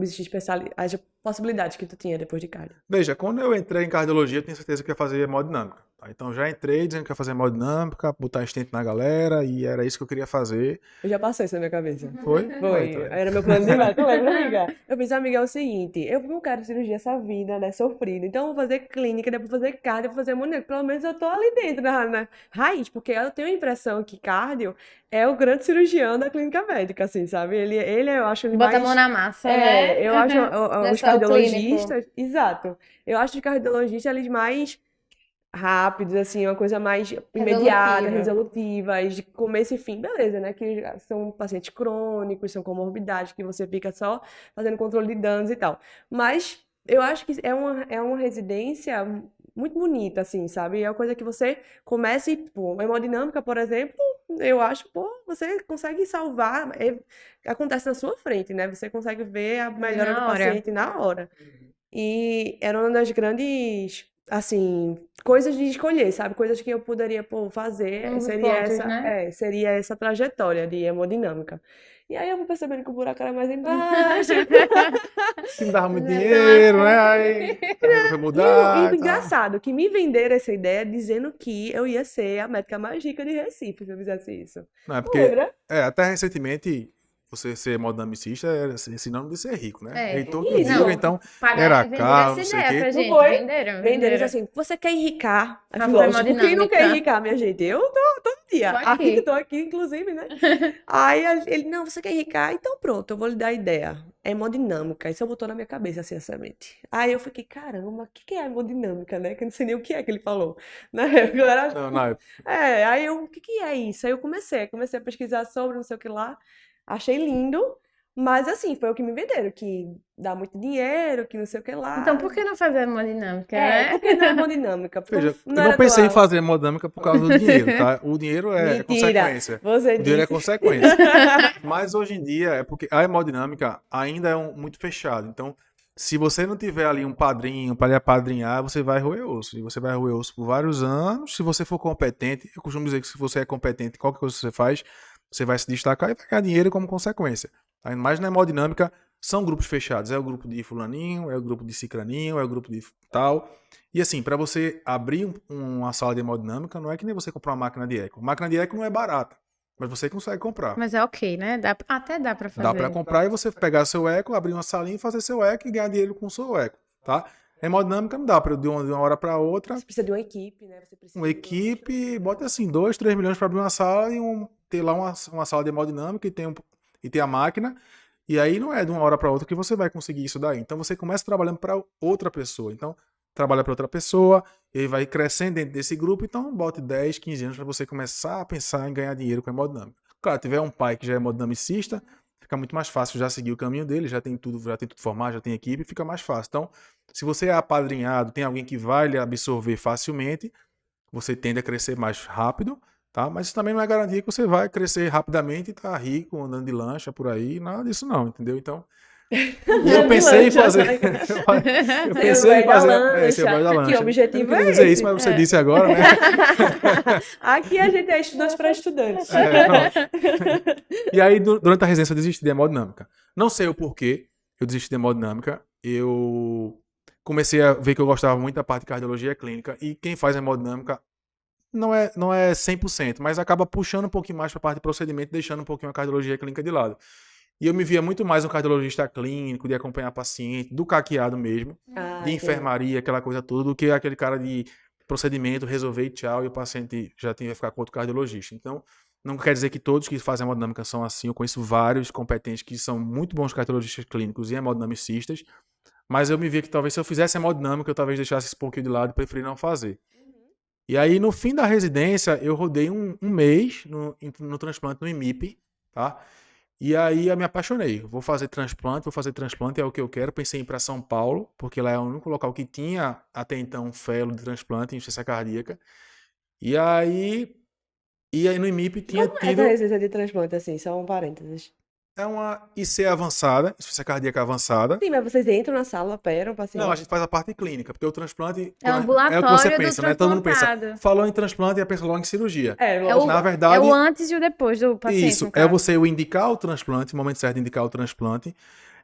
[SPEAKER 1] as possibilidades que tu tinha depois de cardio.
[SPEAKER 3] Veja, quando eu entrei em cardiologia, eu tinha certeza que ia fazer hemodinâmica. Tá? Então, já entrei dizendo que ia fazer hemodinâmica, botar stent na galera, e era isso que eu queria fazer.
[SPEAKER 1] Eu já passei isso na minha cabeça.
[SPEAKER 3] Foi?
[SPEAKER 1] Foi. Era meu plano de meta, lembra, amiga? Eu pensei, amiga, é o seguinte, eu não quero cirurgia essa vida, né, sofrida. Então eu vou fazer clínica, depois fazer cardio, depois fazer hemodinâmica. Pelo menos eu tô ali dentro, na raiz, porque eu tenho a impressão que cardio é o grande cirurgião da clínica médica, assim, sabe? Ele eu acho ele
[SPEAKER 2] Bota a
[SPEAKER 1] mais...
[SPEAKER 2] mão na massa, né?
[SPEAKER 1] eu acho
[SPEAKER 2] Não é
[SPEAKER 1] os
[SPEAKER 2] só o
[SPEAKER 1] cardiologistas, exato. Eu acho os cardiologistas, eles mais rápidos, assim, uma coisa mais imediata, resolutiva, de começo e fim, beleza, né? Que são pacientes crônicos, são comorbidades, que você fica só fazendo controle de danos e tal. Mas eu acho que é uma residência muito bonita, assim, sabe? É uma coisa que você começa e, pô, hemodinâmica, por exemplo, eu acho, pô, você consegue salvar, acontece na sua frente, né? Você consegue ver a melhora
[SPEAKER 2] Na
[SPEAKER 1] do
[SPEAKER 2] hora.
[SPEAKER 1] paciente na hora. E era uma das grandes, assim, coisas de escolher, sabe? Coisas que eu poderia, pô, fazer,
[SPEAKER 2] Um dos
[SPEAKER 1] seria
[SPEAKER 2] pontos,
[SPEAKER 1] essa,
[SPEAKER 2] né?
[SPEAKER 1] seria essa trajetória de hemodinâmica. E aí eu vou percebendo que o buraco era mais embaixo.
[SPEAKER 3] Que não dava muito dinheiro, né? Aí foi mudar.
[SPEAKER 1] E o
[SPEAKER 3] e tal.
[SPEAKER 1] engraçado, que me venderam essa ideia dizendo que eu ia ser a médica mais rica de Recife se eu fizesse isso.
[SPEAKER 3] Não, é porque,
[SPEAKER 1] Lembra?
[SPEAKER 3] até recentemente, você ser hemodinamicista era sinônimo de ser rico, né?
[SPEAKER 2] É.
[SPEAKER 3] Heitor
[SPEAKER 1] Isso.
[SPEAKER 3] que diga, então,
[SPEAKER 2] Pagaram
[SPEAKER 3] era
[SPEAKER 2] e venderam
[SPEAKER 3] caro,
[SPEAKER 2] essa
[SPEAKER 3] não sei o
[SPEAKER 2] ideia pra
[SPEAKER 3] quê.
[SPEAKER 2] gente.
[SPEAKER 1] Não foi?
[SPEAKER 2] Venderam.
[SPEAKER 1] Venderam assim, você quer enricar?
[SPEAKER 2] Pra
[SPEAKER 1] Lógico,
[SPEAKER 2] fazer
[SPEAKER 1] quem não quer
[SPEAKER 2] hemodinâmica.
[SPEAKER 1] enricar, minha gente? Eu tô todo dia.
[SPEAKER 2] Tô aqui.
[SPEAKER 1] Tô aqui, inclusive, né? Aí ele, não, você quer enricar? Então pronto, eu vou lhe dar a ideia. É hemodinâmica. Isso botou na minha cabeça, assim, essa mente. Aí eu fiquei, caramba, o que é hemodinâmica, né? Que eu não sei nem o que é que ele falou. Na época, eu era...
[SPEAKER 3] Não, na época.
[SPEAKER 1] aí eu, o que é isso? Aí eu comecei a pesquisar sobre, não sei o que lá. Achei lindo. Mas assim, foi o que me venderam, que dá muito dinheiro, que não sei o que lá.
[SPEAKER 2] Então, por que não fazer uma dinâmica,
[SPEAKER 1] Por
[SPEAKER 2] né?
[SPEAKER 1] que não é hemodinâmica? Porque
[SPEAKER 3] Veja, eu
[SPEAKER 1] era
[SPEAKER 3] não pensei em
[SPEAKER 1] atual.
[SPEAKER 3] fazer hemodinâmica por causa do dinheiro, tá? O dinheiro é
[SPEAKER 1] Mentira,
[SPEAKER 3] consequência.
[SPEAKER 1] você
[SPEAKER 3] O dinheiro é
[SPEAKER 1] disse.
[SPEAKER 3] consequência. Mas hoje em dia é porque a hemodinâmica ainda é muito fechado. Então, Se você não tiver ali um padrinho para lhe apadrinhar, você vai roer osso. E você vai roer osso por vários anos. Se você for competente, eu costumo dizer que se você é competente em qualquer coisa que você faz, você vai se destacar e vai ganhar dinheiro como consequência. Tá? Mas na hemodinâmica, são grupos fechados. É o grupo de fulaninho, é o grupo de cicraninho, é o grupo de tal. E assim, para você abrir uma sala de hemodinâmica, não é que nem você comprar uma máquina de eco. Máquina de eco não é barata, mas você consegue comprar.
[SPEAKER 2] Mas é ok, né? Até dá pra fazer.
[SPEAKER 3] Dá para comprar e você pegar seu eco, abrir uma salinha, fazer seu eco e ganhar dinheiro com o seu eco, tá? Hemodinâmica não dá para de uma hora para outra.
[SPEAKER 1] Você precisa de uma equipe, né? Você precisa
[SPEAKER 3] Uma
[SPEAKER 1] de
[SPEAKER 3] equipe, bota assim, 2, 3 milhões para abrir uma sala e ter lá uma sala de hemodinâmica e ter a máquina. E aí não é de uma hora para outra que você vai conseguir isso daí. Então você começa trabalhando para outra pessoa. Então, trabalha para outra pessoa, e aí vai crescendo dentro desse grupo. Então, bote 10, 15 anos para você começar a pensar em ganhar dinheiro com a hemodinâmica. Claro, tiver um pai que já é hemodinamicista, fica muito mais fácil já seguir o caminho dele, já tem tudo formado, já tem equipe, fica mais fácil. Então, se você é apadrinhado, tem alguém que vai lhe absorver facilmente, você tende a crescer mais rápido, tá? Mas isso também não é garantia que você vai crescer rapidamente e tá rico, andando de lancha por aí, nada disso não, entendeu? Então, e eu pensei em fazer. Eu pensei em fazer. Você vai da lancha.
[SPEAKER 1] Que o objetivo
[SPEAKER 3] eu não queria
[SPEAKER 1] é
[SPEAKER 3] dizer
[SPEAKER 1] esse.
[SPEAKER 3] isso, mas você disse agora, né?
[SPEAKER 1] Aqui a gente é estudantes para estudantes.
[SPEAKER 3] E aí, durante a residência, eu desisti de hemodinâmica. Não sei o porquê eu desisti de hemodinâmica. Eu comecei a ver que eu gostava muito da parte de cardiologia clínica. E quem faz hemodinâmica não é 100%, mas acaba puxando um pouquinho mais para a parte de procedimento, deixando um pouquinho a cardiologia clínica de lado. E eu me via muito mais um cardiologista clínico, de acompanhar paciente, do caqueado mesmo, de enfermaria, aquela coisa toda, do que aquele cara de procedimento, resolver e tchau, e o paciente já tinha que ficar com outro cardiologista. Então, não quer dizer que todos que fazem hemodinâmica são assim. Eu conheço vários competentes que são muito bons cardiologistas clínicos e hemodinamicistas, mas eu me via que talvez se eu fizesse hemodinâmica, eu talvez deixasse esse pouquinho de lado e preferia não fazer. E aí, no fim da residência, eu rodei um mês no transplante, no IMIP, tá? E aí eu me apaixonei. Vou fazer transplante, é o que eu quero. Pensei em ir para São Paulo, porque lá é o único local que tinha até então um fellow de transplante em insuficiência cardíaca. E aí no IMIP tinha
[SPEAKER 1] Como
[SPEAKER 3] tido...
[SPEAKER 1] é a residência de transplante, assim? Só um parênteses.
[SPEAKER 3] É uma IC avançada, insuficiência cardíaca avançada.
[SPEAKER 1] Sim, mas vocês entram na sala, operam o paciente?
[SPEAKER 3] Não, a gente faz a parte clínica, porque o transplante
[SPEAKER 2] É o
[SPEAKER 3] é o que
[SPEAKER 2] ambulatório
[SPEAKER 3] você
[SPEAKER 2] do
[SPEAKER 3] pensa, né? Todo mundo pensa,
[SPEAKER 2] transplantado.
[SPEAKER 3] falou em transplante e pensa logo em cirurgia.
[SPEAKER 1] lógico.
[SPEAKER 3] Na verdade,
[SPEAKER 2] É o antes e o depois do paciente,
[SPEAKER 3] isso,
[SPEAKER 2] no
[SPEAKER 3] é
[SPEAKER 2] caso.
[SPEAKER 3] você indicar o transplante, o momento certo de indicar o transplante,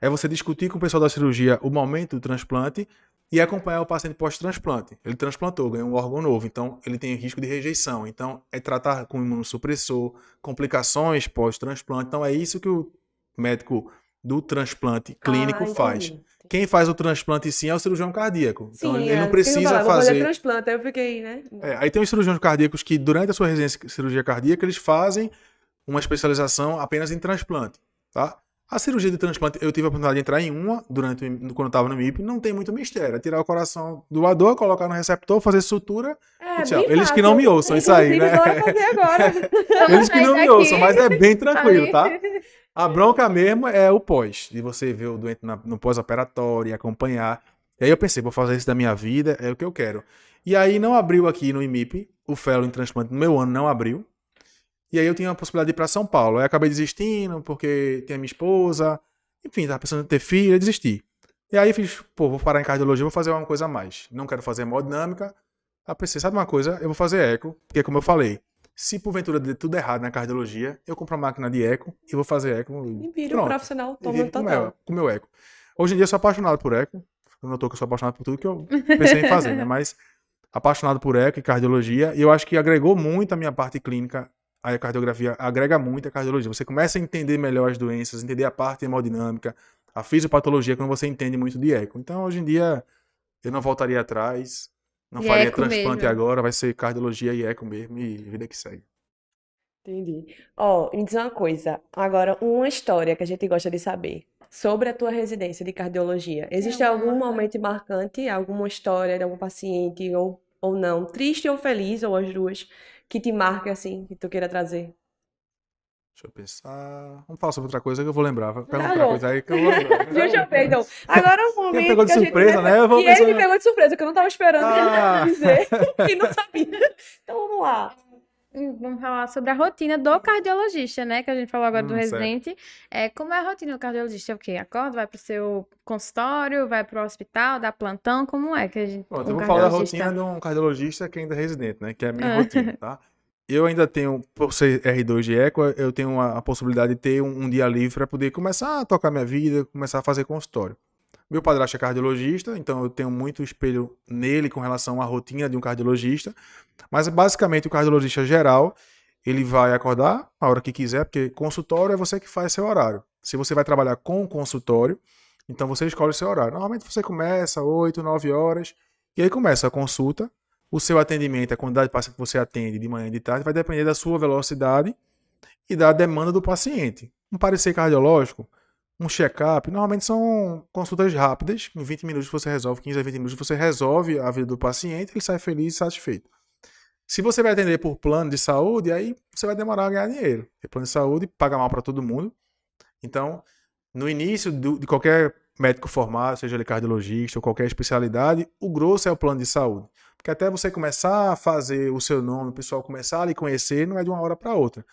[SPEAKER 3] é você discutir com o pessoal da cirurgia o momento do transplante e acompanhar o paciente pós-transplante. Ele transplantou, ganhou um órgão novo, então ele tem risco de rejeição. Então, é tratar com imunossupressor, complicações pós-transplante. Então, é isso que o médico do transplante clínico faz.
[SPEAKER 1] Entendi.
[SPEAKER 3] Quem faz o transplante sim é o cirurgião cardíaco. Então,
[SPEAKER 1] Sim,
[SPEAKER 3] ele não
[SPEAKER 1] Vou
[SPEAKER 3] precisa
[SPEAKER 1] fazer
[SPEAKER 3] fazer...
[SPEAKER 1] transplante, aí eu fiquei, né?
[SPEAKER 3] Aí tem os cirurgiões cardíacos que, durante a sua residência de cirurgia cardíaca, eles fazem uma especialização apenas em transplante, tá? A cirurgia de transplante, eu tive a oportunidade de entrar em uma quando eu estava no MIP, não tem muito mistério. É tirar o coração do doador, colocar no receptor, fazer sutura e tchau.
[SPEAKER 1] bem
[SPEAKER 3] Eles que
[SPEAKER 1] fácil.
[SPEAKER 3] não me ouçam, isso aí, né?
[SPEAKER 1] Bora fazer agora.
[SPEAKER 3] Eles que não me
[SPEAKER 2] daqui.
[SPEAKER 3] ouçam, mas é bem tranquilo,
[SPEAKER 2] Ali.
[SPEAKER 3] tá? A bronca mesmo é o pós, de você ver o doente no pós-operatório e acompanhar. E aí eu pensei, vou fazer isso da minha vida, é o que eu quero. E aí não abriu aqui no IMIP, o fellow em transplante no meu ano não abriu. E aí eu tinha a possibilidade de ir para São Paulo. Aí acabei desistindo, porque tinha minha esposa, enfim, tava pensando em ter filho, e desisti. E aí fiz, vou parar em cardiologia, vou fazer uma coisa a mais. Não quero fazer hemodinâmica. Aí pensei, sabe uma coisa? Eu vou fazer eco, porque como eu falei, se porventura der tudo errado na cardiologia, eu compro uma máquina de eco e vou fazer eco.
[SPEAKER 1] E vira um
[SPEAKER 3] Pronto.
[SPEAKER 1] profissional
[SPEAKER 3] E
[SPEAKER 1] tomando
[SPEAKER 3] viro
[SPEAKER 1] total.
[SPEAKER 3] com o meu eco. Hoje em dia eu sou apaixonado por eco. Eu notou que eu sou apaixonado por tudo que eu pensei em fazer, né? Mas apaixonado por eco e cardiologia. E eu acho que agregou muito a minha parte clínica. A cardiografia agrega muito a cardiologia. Você começa a entender melhor as doenças, entender a parte hemodinâmica, a fisiopatologia, quando você entende muito de eco. Então, hoje em dia, eu não voltaria atrás. Não
[SPEAKER 2] E
[SPEAKER 3] faria
[SPEAKER 2] eco
[SPEAKER 3] transplante
[SPEAKER 2] mesmo.
[SPEAKER 3] agora. Vai ser cardiologia e eco mesmo. E vida que segue.
[SPEAKER 1] Entendi. Ó, me diz uma coisa. Agora, uma história que a gente gosta de saber sobre a tua residência de cardiologia. Existe algum momento marcante, alguma história de algum paciente ou não, triste ou feliz, ou as duas, que te marque assim, que tu queira trazer?
[SPEAKER 3] Deixa eu pensar. Vamos falar sobre outra coisa que eu vou lembrar. Pergunta
[SPEAKER 1] Tá
[SPEAKER 3] outra
[SPEAKER 1] bom.
[SPEAKER 3] coisa aí que eu vou lembrar.
[SPEAKER 1] Deixa eu ver, então. Agora é um momento
[SPEAKER 3] pegou de
[SPEAKER 1] que a gente
[SPEAKER 3] surpresa,
[SPEAKER 1] vai-
[SPEAKER 3] né? Eu vou
[SPEAKER 1] E ele me
[SPEAKER 3] pensando-
[SPEAKER 1] pegou de surpresa, que eu não tava esperando que ele
[SPEAKER 3] Ah.
[SPEAKER 1] fosse dizer, que não sabia. Então vamos lá.
[SPEAKER 2] Vamos falar sobre a rotina do cardiologista, né? Que a gente falou agora do
[SPEAKER 3] Certo.
[SPEAKER 2] residente. Como é a rotina do cardiologista? É o quê? Acorda, vai pro seu consultório, vai pro hospital, dá plantão? Como é que
[SPEAKER 3] Pronto, eu
[SPEAKER 2] um
[SPEAKER 3] vou falar da rotina
[SPEAKER 2] cardiologista...
[SPEAKER 3] de um cardiologista que ainda é residente, né? Que é a minha rotina, tá? Eu ainda tenho, por ser R2 de eco, eu tenho a possibilidade de ter um dia livre para poder começar a tocar minha vida, começar a fazer consultório. Meu padrasto é cardiologista, então eu tenho muito espelho nele com relação à rotina de um cardiologista. Mas basicamente o cardiologista geral, ele vai acordar a hora que quiser, porque consultório é você que faz seu horário. Se você vai trabalhar com consultório, então você escolhe seu horário. Normalmente você começa 8, 9 horas, e aí começa a consulta. O seu atendimento, a quantidade de paciente que você atende de manhã e de tarde, vai depender da sua velocidade e da demanda do paciente. Um parecer cardiológico, um check-up, normalmente são consultas rápidas, em 20 minutos você resolve, 15 a 20 minutos você resolve a vida do paciente, ele sai feliz e satisfeito. Se você vai atender por plano de saúde, aí você vai demorar a ganhar dinheiro. Porque plano de saúde paga mal para todo mundo. Então, no início de qualquer médico formado, seja ele cardiologista ou qualquer especialidade, o grosso é o plano de saúde. Porque até você começar a fazer o seu nome, o pessoal começar a lhe conhecer, não é de uma hora para outra.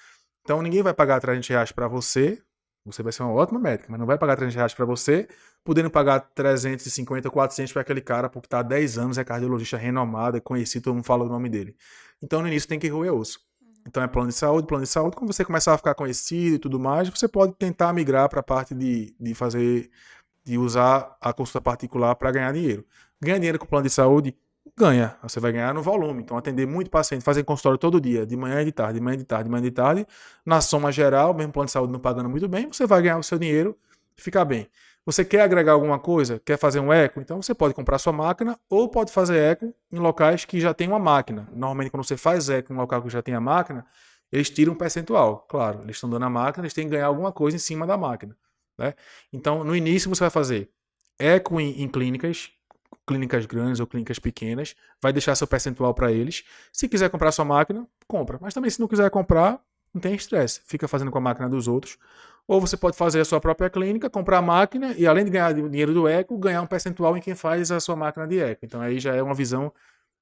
[SPEAKER 3] Então, ninguém vai pagar R$300 para você. Você vai ser uma ótima médica, mas não vai pagar R$300 para você, podendo pagar 350, 400 para aquele cara, porque está há 10 anos, é cardiologista renomado, é conhecido, todo mundo fala o nome dele. Então, no início tem que roer osso. Então, é plano de saúde, plano de saúde. Quando você começar a ficar conhecido e tudo mais, você pode tentar migrar para a parte de usar a consulta particular para ganhar dinheiro. Ganhar dinheiro com plano de saúde, ganha. Você vai ganhar no volume. Então, atender muito paciente, fazer consultório todo dia, de manhã e de tarde, de manhã e de tarde, de manhã e de tarde, na soma geral, mesmo plano de saúde não pagando muito bem, você vai ganhar o seu dinheiro e ficar bem. Você quer agregar alguma coisa? Quer fazer um eco? Então você pode comprar sua máquina ou pode fazer eco em locais que já tem uma máquina. Normalmente, quando você faz eco em um local que já tem a máquina, eles tiram um percentual. Claro, eles estão dando a máquina, eles têm que ganhar alguma coisa em cima da máquina, né? Então, no início, você vai fazer eco em clínicas grandes ou clínicas pequenas, vai deixar seu percentual para eles. Se quiser comprar sua máquina, compra. Mas também se não quiser comprar, não tem estresse. Fica fazendo com a máquina dos outros. Ou você pode fazer a sua própria clínica, comprar a máquina e além de ganhar dinheiro do eco, ganhar um percentual em quem faz a sua máquina de eco. Então aí já é uma visão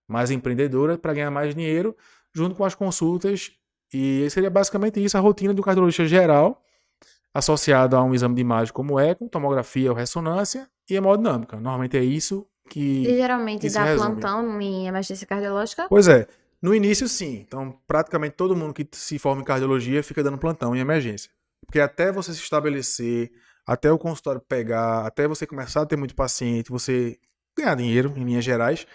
[SPEAKER 3] mais empreendedora para ganhar mais dinheiro junto com as consultas. E seria basicamente isso, a rotina do cardiologista geral, associado a um exame de imagem como eco, tomografia ou ressonância e hemodinâmica. Normalmente é isso
[SPEAKER 2] E
[SPEAKER 3] que
[SPEAKER 2] geralmente
[SPEAKER 3] se
[SPEAKER 2] dá
[SPEAKER 3] resume.
[SPEAKER 2] plantão em emergência cardiológica?
[SPEAKER 3] Pois é, no início sim. Então, praticamente todo mundo que se forma em cardiologia fica dando plantão em emergência. Porque até você se estabelecer, até o consultório pegar, até você começar a ter muito paciente, você ganhar dinheiro, em linhas gerais,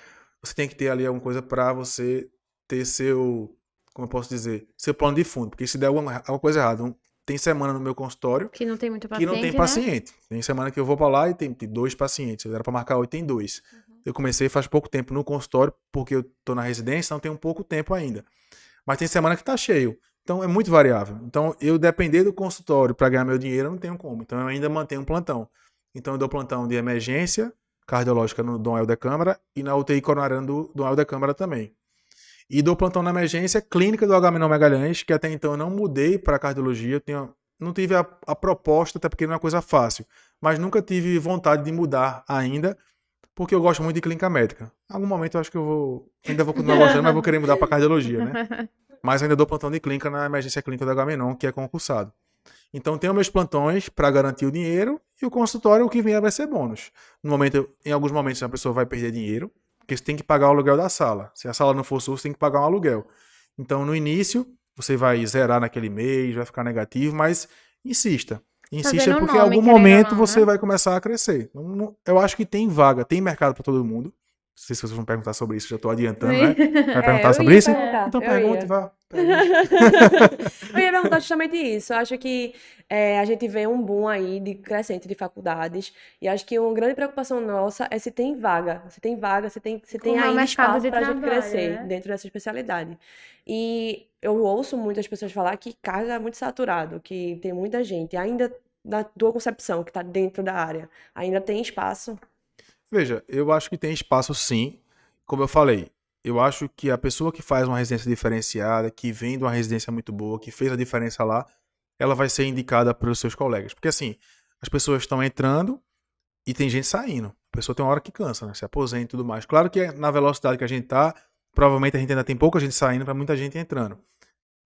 [SPEAKER 3] você tem que ter ali alguma coisa para você ter seu, como eu posso dizer, seu plano de fundo. Porque se der alguma coisa errada, tem semana no meu consultório
[SPEAKER 2] Que não tem muito
[SPEAKER 3] que não tem
[SPEAKER 2] paciente, né?
[SPEAKER 3] paciente. Tem semana que eu vou para lá e tem 2 pacientes. Eu era para marcar 8, tem 2. Eu comecei faz pouco tempo no consultório, porque eu tô na residência, então tem um pouco tempo ainda. Mas tem semana que tá cheio. Então é muito variável. Então eu depender do consultório para ganhar meu dinheiro, eu não tenho como. Então eu ainda mantenho um plantão. Então eu dou plantão de emergência cardiológica no Dom Helder Câmara e na UTI coronariana do Dom Helder Câmara também. E dou plantão na emergência clínica do Agamenon Magalhães, que até então eu não mudei para cardiologia. Não tive a proposta, até porque não é uma coisa fácil. Mas nunca tive vontade de mudar ainda, porque eu gosto muito de clínica médica. Em algum momento eu acho que ainda vou continuar gostando, mas vou querer mudar para cardiologia, né? Mas ainda dou plantão de clínica na emergência clínica do Agamenon, que é concursado. Então tenho meus plantões para garantir o dinheiro e o consultório, o que vier vai ser bônus. Em alguns momentos a pessoa vai perder dinheiro, porque você tem que pagar o aluguel da sala. Se a sala não for sua, você tem que pagar um aluguel. Então no início você vai zerar naquele mês, vai ficar negativo, mas insista. Insista
[SPEAKER 2] Fazendo
[SPEAKER 3] porque em
[SPEAKER 2] nome,
[SPEAKER 3] algum
[SPEAKER 2] querendo ou
[SPEAKER 3] momento
[SPEAKER 2] não,
[SPEAKER 3] você
[SPEAKER 2] né?
[SPEAKER 3] vai começar a crescer. Eu acho que tem vaga, tem mercado para todo mundo. Não sei se vocês vão perguntar sobre isso, já estou adiantando, né? Vai perguntar
[SPEAKER 1] eu
[SPEAKER 3] sobre
[SPEAKER 1] ia
[SPEAKER 3] isso?
[SPEAKER 1] perguntar,
[SPEAKER 3] Então
[SPEAKER 1] eu
[SPEAKER 3] pergunte,
[SPEAKER 1] ia.
[SPEAKER 3] vá.
[SPEAKER 1] Eu ia perguntar justamente isso. Eu acho que a gente vê um boom aí de crescente de faculdades e acho que uma grande preocupação nossa é se tem vaga. Se tem vaga, se tem
[SPEAKER 2] Como é o
[SPEAKER 1] ainda
[SPEAKER 2] mercado
[SPEAKER 1] espaço
[SPEAKER 2] de
[SPEAKER 1] para a gente
[SPEAKER 2] trabalho,
[SPEAKER 1] crescer
[SPEAKER 2] né?
[SPEAKER 1] dentro dessa especialidade. E eu ouço muitas pessoas falar que carga é muito saturado, que tem muita gente, ainda na tua concepção, que está dentro da área, ainda tem espaço.
[SPEAKER 3] Veja, eu acho que tem espaço sim. Como eu falei, eu acho que a pessoa que faz uma residência diferenciada, que vem de uma residência muito boa, que fez a diferença lá, ela vai ser indicada pelos seus colegas. Porque assim, as pessoas estão entrando e tem gente saindo. A pessoa tem uma hora que cansa, né? Se aposenta e tudo mais. Claro que na velocidade que a gente tá, provavelmente a gente ainda tem pouca gente saindo para muita gente entrando.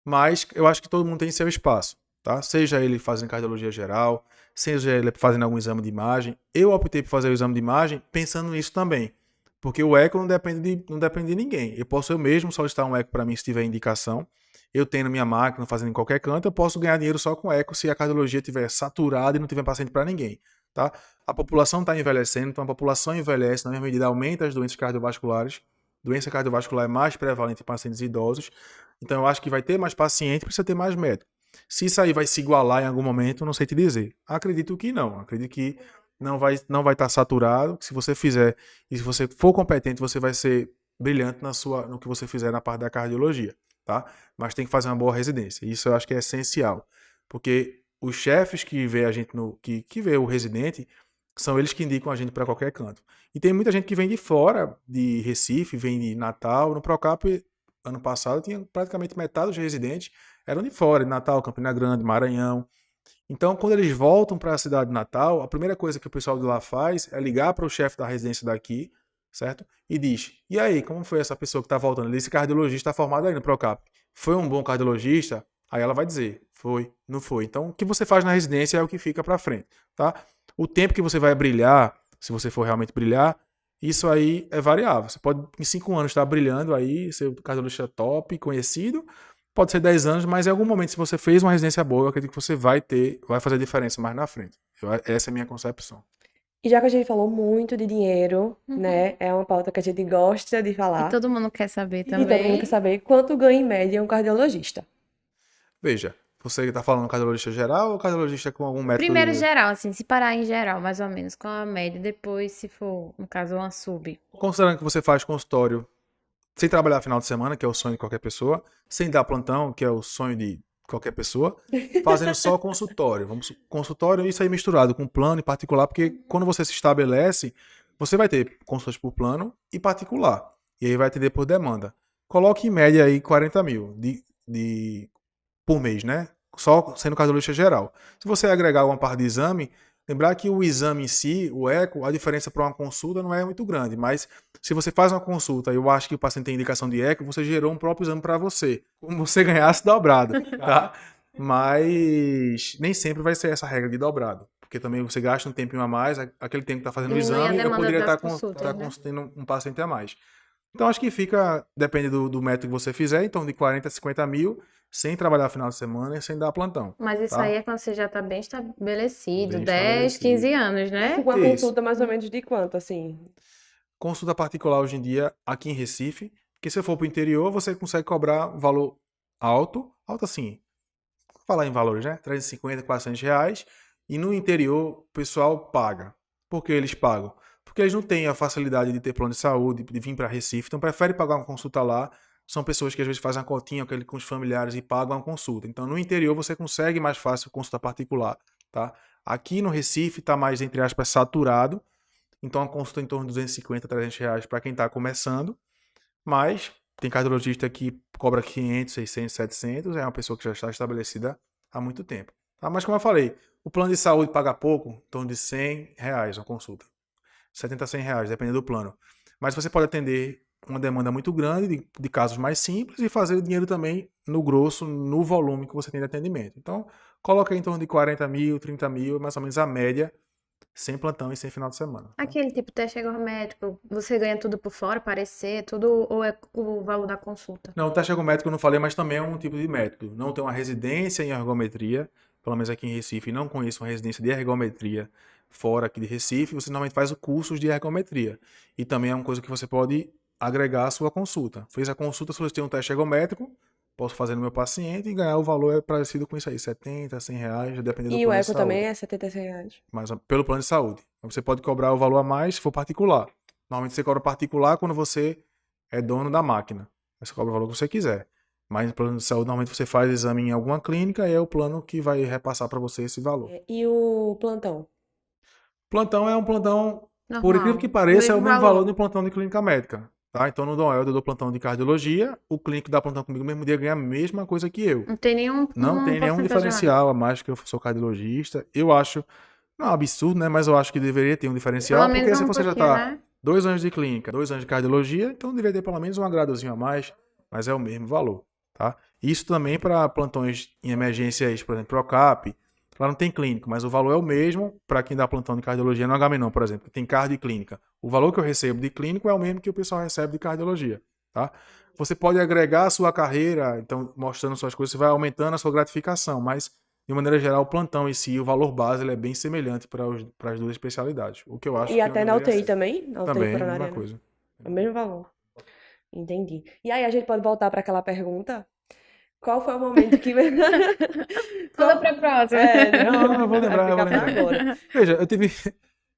[SPEAKER 3] Mas eu acho que todo mundo tem seu espaço, tá? Seja ele fazendo cardiologia geral, seja ele fazendo algum exame de imagem. Eu optei por fazer o exame de imagem pensando nisso também. Porque o eco não depende de ninguém. Eu posso eu mesmo solicitar um eco para mim se tiver indicação. Eu tenho na minha máquina, fazendo em qualquer canto, eu posso ganhar dinheiro só com eco se a cardiologia estiver saturada e não tiver paciente para ninguém, tá? A população está envelhecendo, então a população envelhece, na mesma medida aumenta as doenças cardiovasculares. Doença cardiovascular é mais prevalente em pacientes idosos. Então eu acho que vai ter mais paciente, precisa ter mais médico. Se isso aí vai se igualar em algum momento, não sei te dizer. Acredito que não. Acredito que não vai estar saturado. Se você fizer e se você for competente, você vai ser brilhante no que você fizer na parte da cardiologia, tá? Mas tem que fazer uma boa residência. Isso eu acho que é essencial, porque os chefes que vê a gente que vê o residente são eles que indicam a gente para qualquer canto. E tem muita gente que vem de fora, de Recife, vem de Natal. No Procap, ano passado, tinha praticamente metade dos residentes eram de fora, de Natal, Campina Grande, Maranhão. Então, quando eles voltam para a cidade de Natal, a primeira coisa que o pessoal de lá faz é ligar para o chefe da residência daqui, certo? E diz: e aí, como foi essa pessoa que está voltando? Ele disse cardiologista está formado aí no Procap. Foi um bom cardiologista? Aí ela vai dizer: foi, não foi. Então, o que você faz na residência é o que fica para frente, tá? O tempo que você vai brilhar, se você for realmente brilhar, isso aí é variável. Você pode, em 5 anos, estar brilhando aí, ser cardiologista top, conhecido. Pode ser 10 anos, mas em algum momento, se você fez uma residência boa, eu acredito que você vai fazer diferença mais na frente. Essa é a minha concepção.
[SPEAKER 1] E já que a gente falou muito de dinheiro, né? É uma pauta que a gente gosta de
[SPEAKER 2] E
[SPEAKER 1] falar.
[SPEAKER 2] todo mundo quer saber
[SPEAKER 1] E todo mundo
[SPEAKER 2] também.
[SPEAKER 1] quer saber quanto ganha em média um cardiologista.
[SPEAKER 3] Veja, você está falando cardiologista geral ou cardiologista com algum método?
[SPEAKER 2] Primeiro geral, assim, se parar em geral, mais ou menos, com a média, depois, se for, no caso, uma sub.
[SPEAKER 3] Considerando que você faz consultório sem trabalhar final de semana, que é o sonho de qualquer pessoa, sem dar plantão, que é o sonho de qualquer pessoa, fazendo só consultório. Consultório, isso aí misturado com plano e particular, porque quando você se estabelece, você vai ter consultas por plano e particular. E aí vai atender por demanda. Coloque em média aí 40 mil por mês, né? Só sendo cardiologista geral. Se você agregar alguma parte de exame, lembrar que o exame em si, o eco, a diferença para uma consulta não é muito grande, mas se você faz uma consulta e eu acho que o paciente tem indicação de eco, você gerou um próprio exame para você, como você ganhasse dobrado, tá? Mas nem sempre vai ser essa regra de dobrado, porque também você gasta um tempinho a mais, aquele tempo que está fazendo o
[SPEAKER 2] Diminui a
[SPEAKER 3] exame, eu
[SPEAKER 2] demanda
[SPEAKER 3] poderia
[SPEAKER 2] das
[SPEAKER 3] estar
[SPEAKER 2] consultas, né?
[SPEAKER 3] consultando um paciente a mais. Então acho que fica, depende do método que você fizer, em torno de 40 a 50 mil, sem trabalhar final de semana e sem dar plantão.
[SPEAKER 2] Mas isso
[SPEAKER 3] tá?
[SPEAKER 2] aí é quando você já tá bem estabelecido,
[SPEAKER 3] Bem
[SPEAKER 2] 10, 15 anos, né?
[SPEAKER 1] Uma
[SPEAKER 3] Isso.
[SPEAKER 1] consulta mais ou menos de quanto, assim?
[SPEAKER 3] Consulta particular hoje em dia aqui em Recife, porque se eu for para o interior, você consegue cobrar um valor alto assim, vou falar em valores, né? 350, 400 reais, e no interior o pessoal paga. Por que eles pagam? Porque eles não têm a facilidade de ter plano de saúde, de vir para Recife, então prefere pagar uma consulta lá. São pessoas que às vezes fazem uma cotinha com os familiares e pagam a consulta. Então no interior você consegue mais fácil consulta particular, tá? Aqui no Recife está mais, entre aspas, saturado. Então, a consulta em torno de 250, 300 reais para quem está começando. Mas tem cardiologista que cobra 500, 600, 700. É uma pessoa que já está estabelecida há muito tempo. Tá? Mas, como eu falei, o plano de saúde paga pouco, em torno de 100 reais uma consulta. 70 a 100 reais, dependendo do plano. Mas você pode atender uma demanda muito grande de casos mais simples e fazer dinheiro também no grosso, no volume que você tem de atendimento. Então, coloca aí em torno de 40 mil, 30 mil, mais ou menos a média, sem plantão e sem final de semana. Tá?
[SPEAKER 2] Aquele tipo teste ergométrico, você ganha tudo por fora, parecer, tudo, ou é o valor da consulta?
[SPEAKER 3] Não, o teste ergométrico eu não falei, mas também é um tipo de método. Não tem uma residência em ergometria, pelo menos aqui em Recife, não conheço uma residência de ergometria fora aqui de Recife, você normalmente faz o curso de ergometria. E também é uma coisa que você pode agregar à sua consulta. Fez a consulta, solicitei um teste ergométrico, posso fazer no meu paciente e ganhar o valor parecido com isso aí, 70, 100 reais, dependendo do
[SPEAKER 1] E o
[SPEAKER 3] plano de
[SPEAKER 1] eco
[SPEAKER 3] saúde.
[SPEAKER 1] também é 70 reais.
[SPEAKER 3] Mas pelo plano de saúde. Você pode cobrar o valor a mais se for particular. Normalmente você cobra particular quando você é dono da máquina. Você cobra o valor que você quiser. Mas no plano de saúde, normalmente você faz exame em alguma clínica e é o plano que vai repassar para você esse valor.
[SPEAKER 1] E o plantão?
[SPEAKER 3] Plantão é um plantão, por
[SPEAKER 2] Normal.
[SPEAKER 3] incrível que pareça, é o
[SPEAKER 2] Mesmo
[SPEAKER 3] mesmo
[SPEAKER 2] valor.
[SPEAKER 3] valor de plantão de clínica médica. Tá? Então no Dom Helder eu dou plantão de cardiologia, o clínico dá plantão comigo no mesmo dia ganha a mesma coisa que eu.
[SPEAKER 2] Não tem nenhum
[SPEAKER 3] Não
[SPEAKER 2] uma
[SPEAKER 3] tem nenhum
[SPEAKER 2] porcentagem
[SPEAKER 3] diferencial a mais que eu sou cardiologista. Eu acho, não é um absurdo, né? Mas eu acho que deveria ter um diferencial,
[SPEAKER 2] Pelo
[SPEAKER 3] porque
[SPEAKER 2] menos
[SPEAKER 3] se
[SPEAKER 2] um
[SPEAKER 3] você já
[SPEAKER 2] pouquinho,
[SPEAKER 3] tá
[SPEAKER 2] né?
[SPEAKER 3] 2 anos de clínica, 2 anos de cardiologia, então deveria ter pelo menos um agradozinho a mais, mas é o mesmo valor, tá? Isso também para plantões em emergências, por exemplo, Procap. Lá não tem clínico, mas o valor é o mesmo para quem dá plantão de cardiologia no Agamenon, por exemplo, que tem cardio e clínica. O valor que eu recebo de clínico é o mesmo que o pessoal recebe de cardiologia, tá? Você pode agregar a sua carreira, então, mostrando suas coisas, você vai aumentando a sua gratificação, mas, de maneira geral, o plantão em si, o valor base, ele é bem semelhante para as duas especialidades. O que eu acho
[SPEAKER 1] E
[SPEAKER 3] que
[SPEAKER 1] até na
[SPEAKER 3] deveria
[SPEAKER 1] UTI
[SPEAKER 3] ser.
[SPEAKER 1] também? Na UTI
[SPEAKER 3] Também, mesma
[SPEAKER 1] coronariana.
[SPEAKER 3] coisa.
[SPEAKER 1] É o mesmo valor. Entendi. E aí a gente pode voltar para aquela pergunta? Qual foi o momento que...
[SPEAKER 2] Pula
[SPEAKER 1] Qual...
[SPEAKER 2] pra próxima.
[SPEAKER 3] Não, eu vou
[SPEAKER 1] Vai
[SPEAKER 3] lembrar, eu vou
[SPEAKER 1] ficar pra
[SPEAKER 3] lembrar.
[SPEAKER 1] agora.
[SPEAKER 3] Veja, eu tive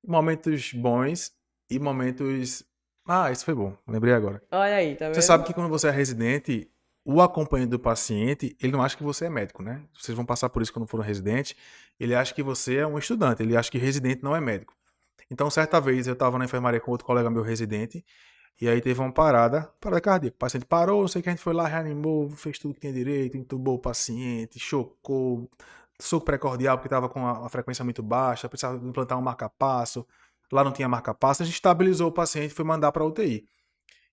[SPEAKER 3] momentos bons e momentos... Ah, isso foi bom, lembrei agora.
[SPEAKER 1] Olha aí, tá
[SPEAKER 3] Você
[SPEAKER 1] vendo?
[SPEAKER 3] sabe que quando você é residente, o acompanhante do paciente, ele não acha que você é médico, né? Vocês vão passar por isso quando foram residente. Ele acha que você é um estudante, ele acha que residente não é médico. Então, certa vez, eu estava na enfermaria com outro colega meu residente, e aí teve uma parada cardíaca. O paciente parou, não sei o que, a gente foi lá, reanimou, fez tudo que tinha direito, entubou o paciente, chocou, soco precordial porque estava com a frequência muito baixa, precisava implantar um marca-passo, lá não tinha marca-passo, a gente estabilizou o paciente e foi mandar para a UTI.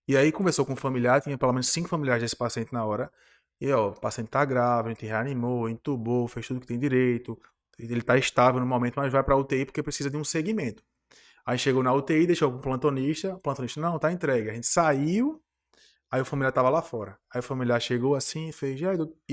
[SPEAKER 3] E aí conversou com o familiar, tinha pelo menos 5 familiares desse paciente na hora. E ó, o paciente tá grave, a gente reanimou, entubou, fez tudo que tem direito. Ele tá estável no momento, mas vai pra UTI porque precisa de um segmento. Aí chegou na UTI, deixou com o plantonista, não, tá entregue. A gente saiu, aí o familiar tava lá fora. Aí o familiar chegou assim e fez, e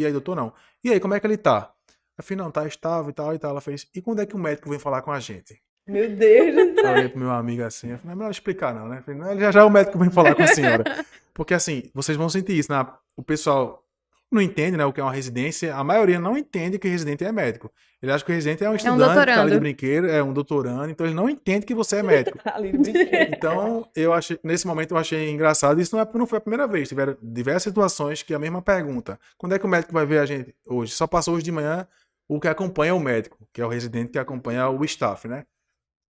[SPEAKER 3] aí, doutor, não. E aí, como é que ele tá? Eu falei, não, tá estável e tal e tal. Ela fez, e quando é que o médico vem falar com a gente?
[SPEAKER 1] Meu Deus do
[SPEAKER 3] Eu
[SPEAKER 1] céu.
[SPEAKER 3] olhei pro meu amigo assim, eu falei, não é melhor explicar não, né? Eu falei, não, já o médico vem falar com a senhora. Porque assim, vocês vão sentir isso, né? O pessoal não entende, né, o que é uma residência. A maioria não entende que residente é médico. Ele acha que o residente é um
[SPEAKER 2] É um
[SPEAKER 3] estudante que tá ali de
[SPEAKER 2] doutorando.
[SPEAKER 3] brinquedo, é um doutorando, então ele não entende que você é médico.
[SPEAKER 1] Ali no brinquedo.
[SPEAKER 3] Então, eu achei, nesse momento eu achei engraçado. Isso não foi a primeira vez. Tiveram diversas situações que a mesma pergunta. Quando é que o médico vai ver a gente hoje? Só passou hoje de manhã o que acompanha o médico, que é o residente que acompanha o staff, né?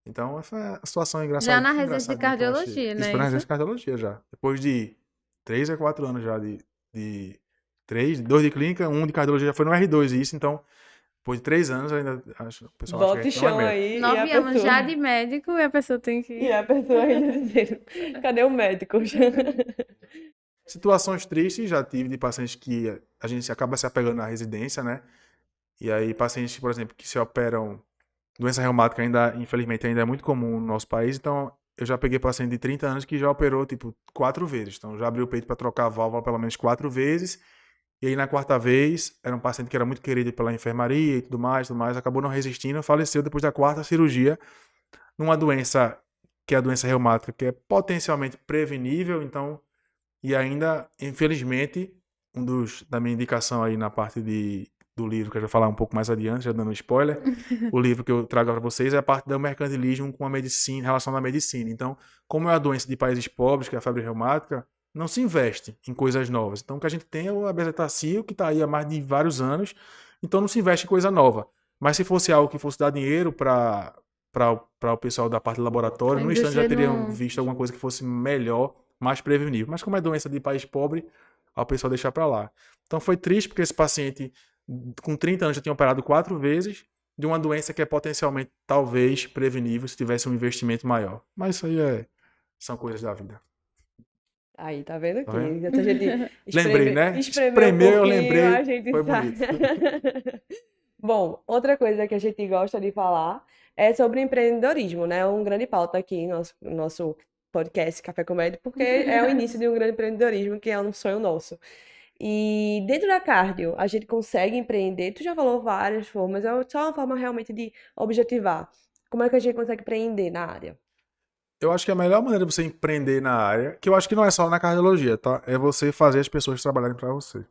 [SPEAKER 3] Então, essa é a situação
[SPEAKER 2] Já
[SPEAKER 3] engraçada.
[SPEAKER 2] na residência de
[SPEAKER 3] engraçadinha que eu achei.
[SPEAKER 2] cardiologia,
[SPEAKER 3] Isso
[SPEAKER 2] né?
[SPEAKER 3] foi na
[SPEAKER 2] Isso?
[SPEAKER 3] residência de cardiologia já. Depois de 3 a 4 anos já de 3, 2 de clínica, 1 de cardiologia já foi no R2 isso, então, depois de 3 anos, ainda acho, o pessoal acha que a
[SPEAKER 1] Bota o
[SPEAKER 3] gente não é
[SPEAKER 1] chão
[SPEAKER 3] médico.
[SPEAKER 1] aí e a
[SPEAKER 2] 9 anos
[SPEAKER 1] pessoa...
[SPEAKER 2] já de médico e a pessoa tem
[SPEAKER 1] E
[SPEAKER 2] que.
[SPEAKER 1] a pessoa ainda dizendo, cadê o médico?
[SPEAKER 3] Situações tristes já tive de pacientes que a gente acaba se apegando na residência, né? E aí pacientes, por exemplo, que se operam doença reumática ainda, infelizmente, ainda é muito comum no nosso país, então eu já peguei paciente de 30 anos que já operou, tipo, 4 vezes. Então já abriu o peito para trocar a válvula pelo menos 4 vezes. E aí na quarta vez, era um paciente que era muito querido pela enfermaria e tudo mais, acabou não resistindo, faleceu depois da quarta cirurgia, numa doença que é a doença reumática, que é potencialmente prevenível, então, e ainda, infelizmente, da minha indicação aí na parte do livro, que eu já vou falar um pouco mais adiante, já dando um spoiler, o livro que eu trago para vocês é a parte do mercantilismo com a medicina, relação à medicina. Então, como é uma doença de países pobres, que é a febre reumática, não se investe em coisas novas. Então, o que a gente tem é o bezetacil, que está aí há mais de vários anos, então não se investe em coisa nova. Mas se fosse algo que fosse dar dinheiro para o pessoal da parte do laboratório,
[SPEAKER 2] A
[SPEAKER 3] no instante já
[SPEAKER 2] indústria
[SPEAKER 3] teriam
[SPEAKER 2] não.
[SPEAKER 3] visto alguma coisa que fosse melhor, mais prevenível. Mas como é doença de país pobre, o pessoal deixa para lá. Então foi triste porque esse paciente, com 30 anos, já tinha operado 4 vezes de uma doença que é potencialmente, talvez, prevenível se tivesse um investimento maior. Mas isso aí são coisas da vida.
[SPEAKER 1] Aí, tá vendo
[SPEAKER 3] Tá
[SPEAKER 1] que
[SPEAKER 3] vendo?
[SPEAKER 1] se a gente
[SPEAKER 3] Lembrei, né?
[SPEAKER 1] espremer um
[SPEAKER 3] Espremeu, eu
[SPEAKER 1] pouquinho,
[SPEAKER 3] lembrei.
[SPEAKER 1] a gente
[SPEAKER 3] Foi
[SPEAKER 1] sai.
[SPEAKER 3] bonito.
[SPEAKER 1] Bom, outra coisa que a gente gosta de falar é sobre empreendedorismo, né? Um grande pauta aqui no nosso podcast Café com Médio, porque é o início de um grande empreendedorismo, que é um sonho nosso. E dentro da cardio, a gente consegue empreender. Tu já falou várias formas, é só uma forma realmente de objetivar. Como é que a gente consegue empreender na área?
[SPEAKER 3] Eu acho que a melhor maneira de você empreender na área, que eu acho que não é só na cardiologia, tá? É você fazer as pessoas trabalharem para você.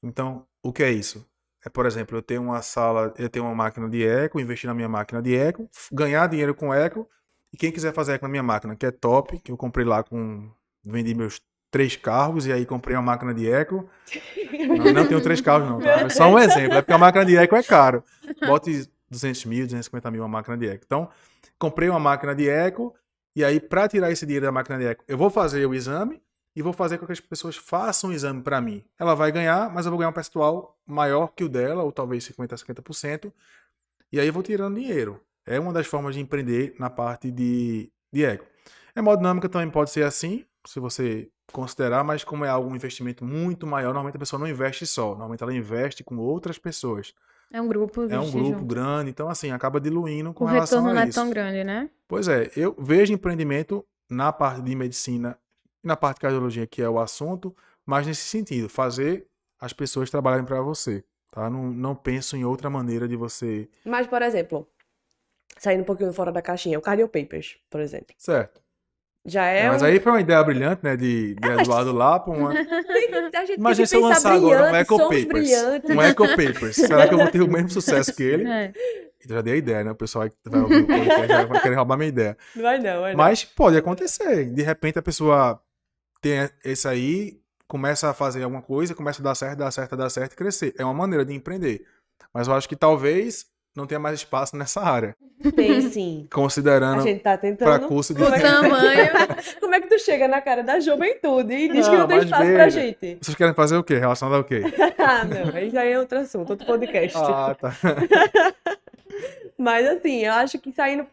[SPEAKER 3] Então, o que é isso? É, por exemplo, eu tenho uma sala, eu tenho uma máquina de eco, investir na minha máquina de eco, ganhar dinheiro com eco, e quem quiser fazer eco na minha máquina, que é top, que eu comprei lá vendi meus 3 carros, e aí comprei uma máquina de eco. Não tenho 3 carros não, tá? É só um exemplo, é porque a máquina de eco é caro. Bote 200 mil, 250 mil uma máquina de eco. Então, comprei uma máquina de eco, e aí, para tirar esse dinheiro da máquina de eco, eu vou fazer o exame e vou fazer com que as pessoas façam o exame para mim. Ela vai ganhar, mas eu vou ganhar um percentual maior que o dela, ou talvez 50% a 50%, e aí eu vou tirando dinheiro. É uma das formas de empreender na parte de eco. Hemodinâmica também pode ser assim, se você considerar, mas como é um investimento muito maior, normalmente a pessoa não investe só, normalmente ela investe com outras pessoas.
[SPEAKER 2] É um grupo
[SPEAKER 3] É um
[SPEAKER 2] investir
[SPEAKER 3] grupo
[SPEAKER 2] junto.
[SPEAKER 3] grande, então assim, acaba diluindo com
[SPEAKER 2] O
[SPEAKER 3] relação
[SPEAKER 2] retorno não
[SPEAKER 3] a
[SPEAKER 2] é tão
[SPEAKER 3] isso.
[SPEAKER 2] grande, né?
[SPEAKER 3] Pois é, eu vejo empreendimento na parte de medicina e na parte de cardiologia, que é o assunto, mas nesse sentido, fazer as pessoas trabalharem para você, tá? Não penso em outra maneira de você...
[SPEAKER 1] Mas, por exemplo, saindo um pouquinho fora da caixinha, o Cardio Papers, por exemplo.
[SPEAKER 3] Certo.
[SPEAKER 1] Já
[SPEAKER 3] É,
[SPEAKER 1] é
[SPEAKER 3] mas
[SPEAKER 1] um.
[SPEAKER 3] aí foi uma ideia brilhante, né, de
[SPEAKER 1] Mas
[SPEAKER 3] Eduardo Lapa,
[SPEAKER 1] a gente tem
[SPEAKER 3] Imagina
[SPEAKER 1] que
[SPEAKER 3] se eu
[SPEAKER 1] pensar
[SPEAKER 3] lançar agora um
[SPEAKER 1] brilhante,
[SPEAKER 3] Eco
[SPEAKER 1] somos
[SPEAKER 3] Papers.
[SPEAKER 1] brilhantes.
[SPEAKER 3] Um Eco Papers. Será que eu vou ter o mesmo sucesso que ele?
[SPEAKER 2] É.
[SPEAKER 3] Eu já dei a ideia, né? O pessoal que vai ouvir o podcast já vai querer roubar minha ideia.
[SPEAKER 1] Vai não, vai não.
[SPEAKER 3] Mas pode acontecer. De repente a pessoa tem esse aí, começa a fazer alguma coisa, começa a dar certo, dar certo, dar certo e crescer. É uma maneira de empreender. Mas eu acho que talvez não tenha mais espaço nessa área.
[SPEAKER 1] Tem sim. A
[SPEAKER 3] Considerando
[SPEAKER 1] gente tá
[SPEAKER 3] para
[SPEAKER 1] tentando.
[SPEAKER 3] curso de...
[SPEAKER 2] O tamanho.
[SPEAKER 1] Como é que tu chega na cara da juventude e diz que
[SPEAKER 3] Não,
[SPEAKER 1] não tem
[SPEAKER 3] mas
[SPEAKER 1] espaço pra
[SPEAKER 3] veja.
[SPEAKER 1] gente?
[SPEAKER 3] Vocês querem fazer o quê? Relacionado ao quê?
[SPEAKER 1] Ah, não, aí já é outro assunto, outro podcast.
[SPEAKER 3] Ah, tá.
[SPEAKER 1] Mas assim, eu acho que saindo,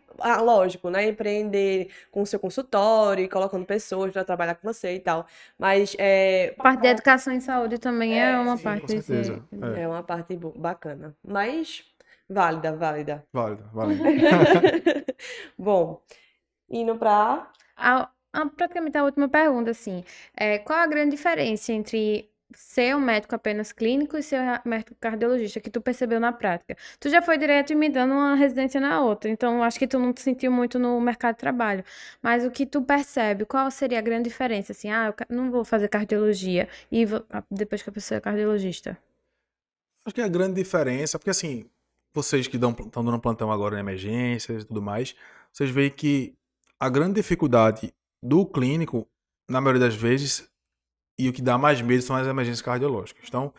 [SPEAKER 1] lógico, né? Empreender com o seu consultório, e colocando pessoas pra trabalhar com você e tal. Mas
[SPEAKER 2] A parte de educação em saúde também é uma
[SPEAKER 3] Sim,
[SPEAKER 2] parte
[SPEAKER 3] com
[SPEAKER 2] desse.
[SPEAKER 3] certeza.
[SPEAKER 1] é uma parte bacana. Mas válida, válida.
[SPEAKER 3] Válido, válido.
[SPEAKER 1] Bom, indo pra.
[SPEAKER 2] Praticamente a última pergunta, assim, qual a grande diferença entre ser um médico apenas clínico e ser um médico cardiologista que tu percebeu na prática? Tu já foi direto emendando uma residência na outra, então acho que tu não te sentiu muito no mercado de trabalho, mas o que tu percebe, qual seria a grande diferença, assim, não vou fazer cardiologia e depois que a pessoa é cardiologista?
[SPEAKER 3] Acho que a grande diferença, porque assim, vocês que estão dando plantão agora em emergências e tudo mais, vocês veem que a grande dificuldade do clínico, na maioria das vezes, e o que dá mais medo são as emergências cardiológicas. Então,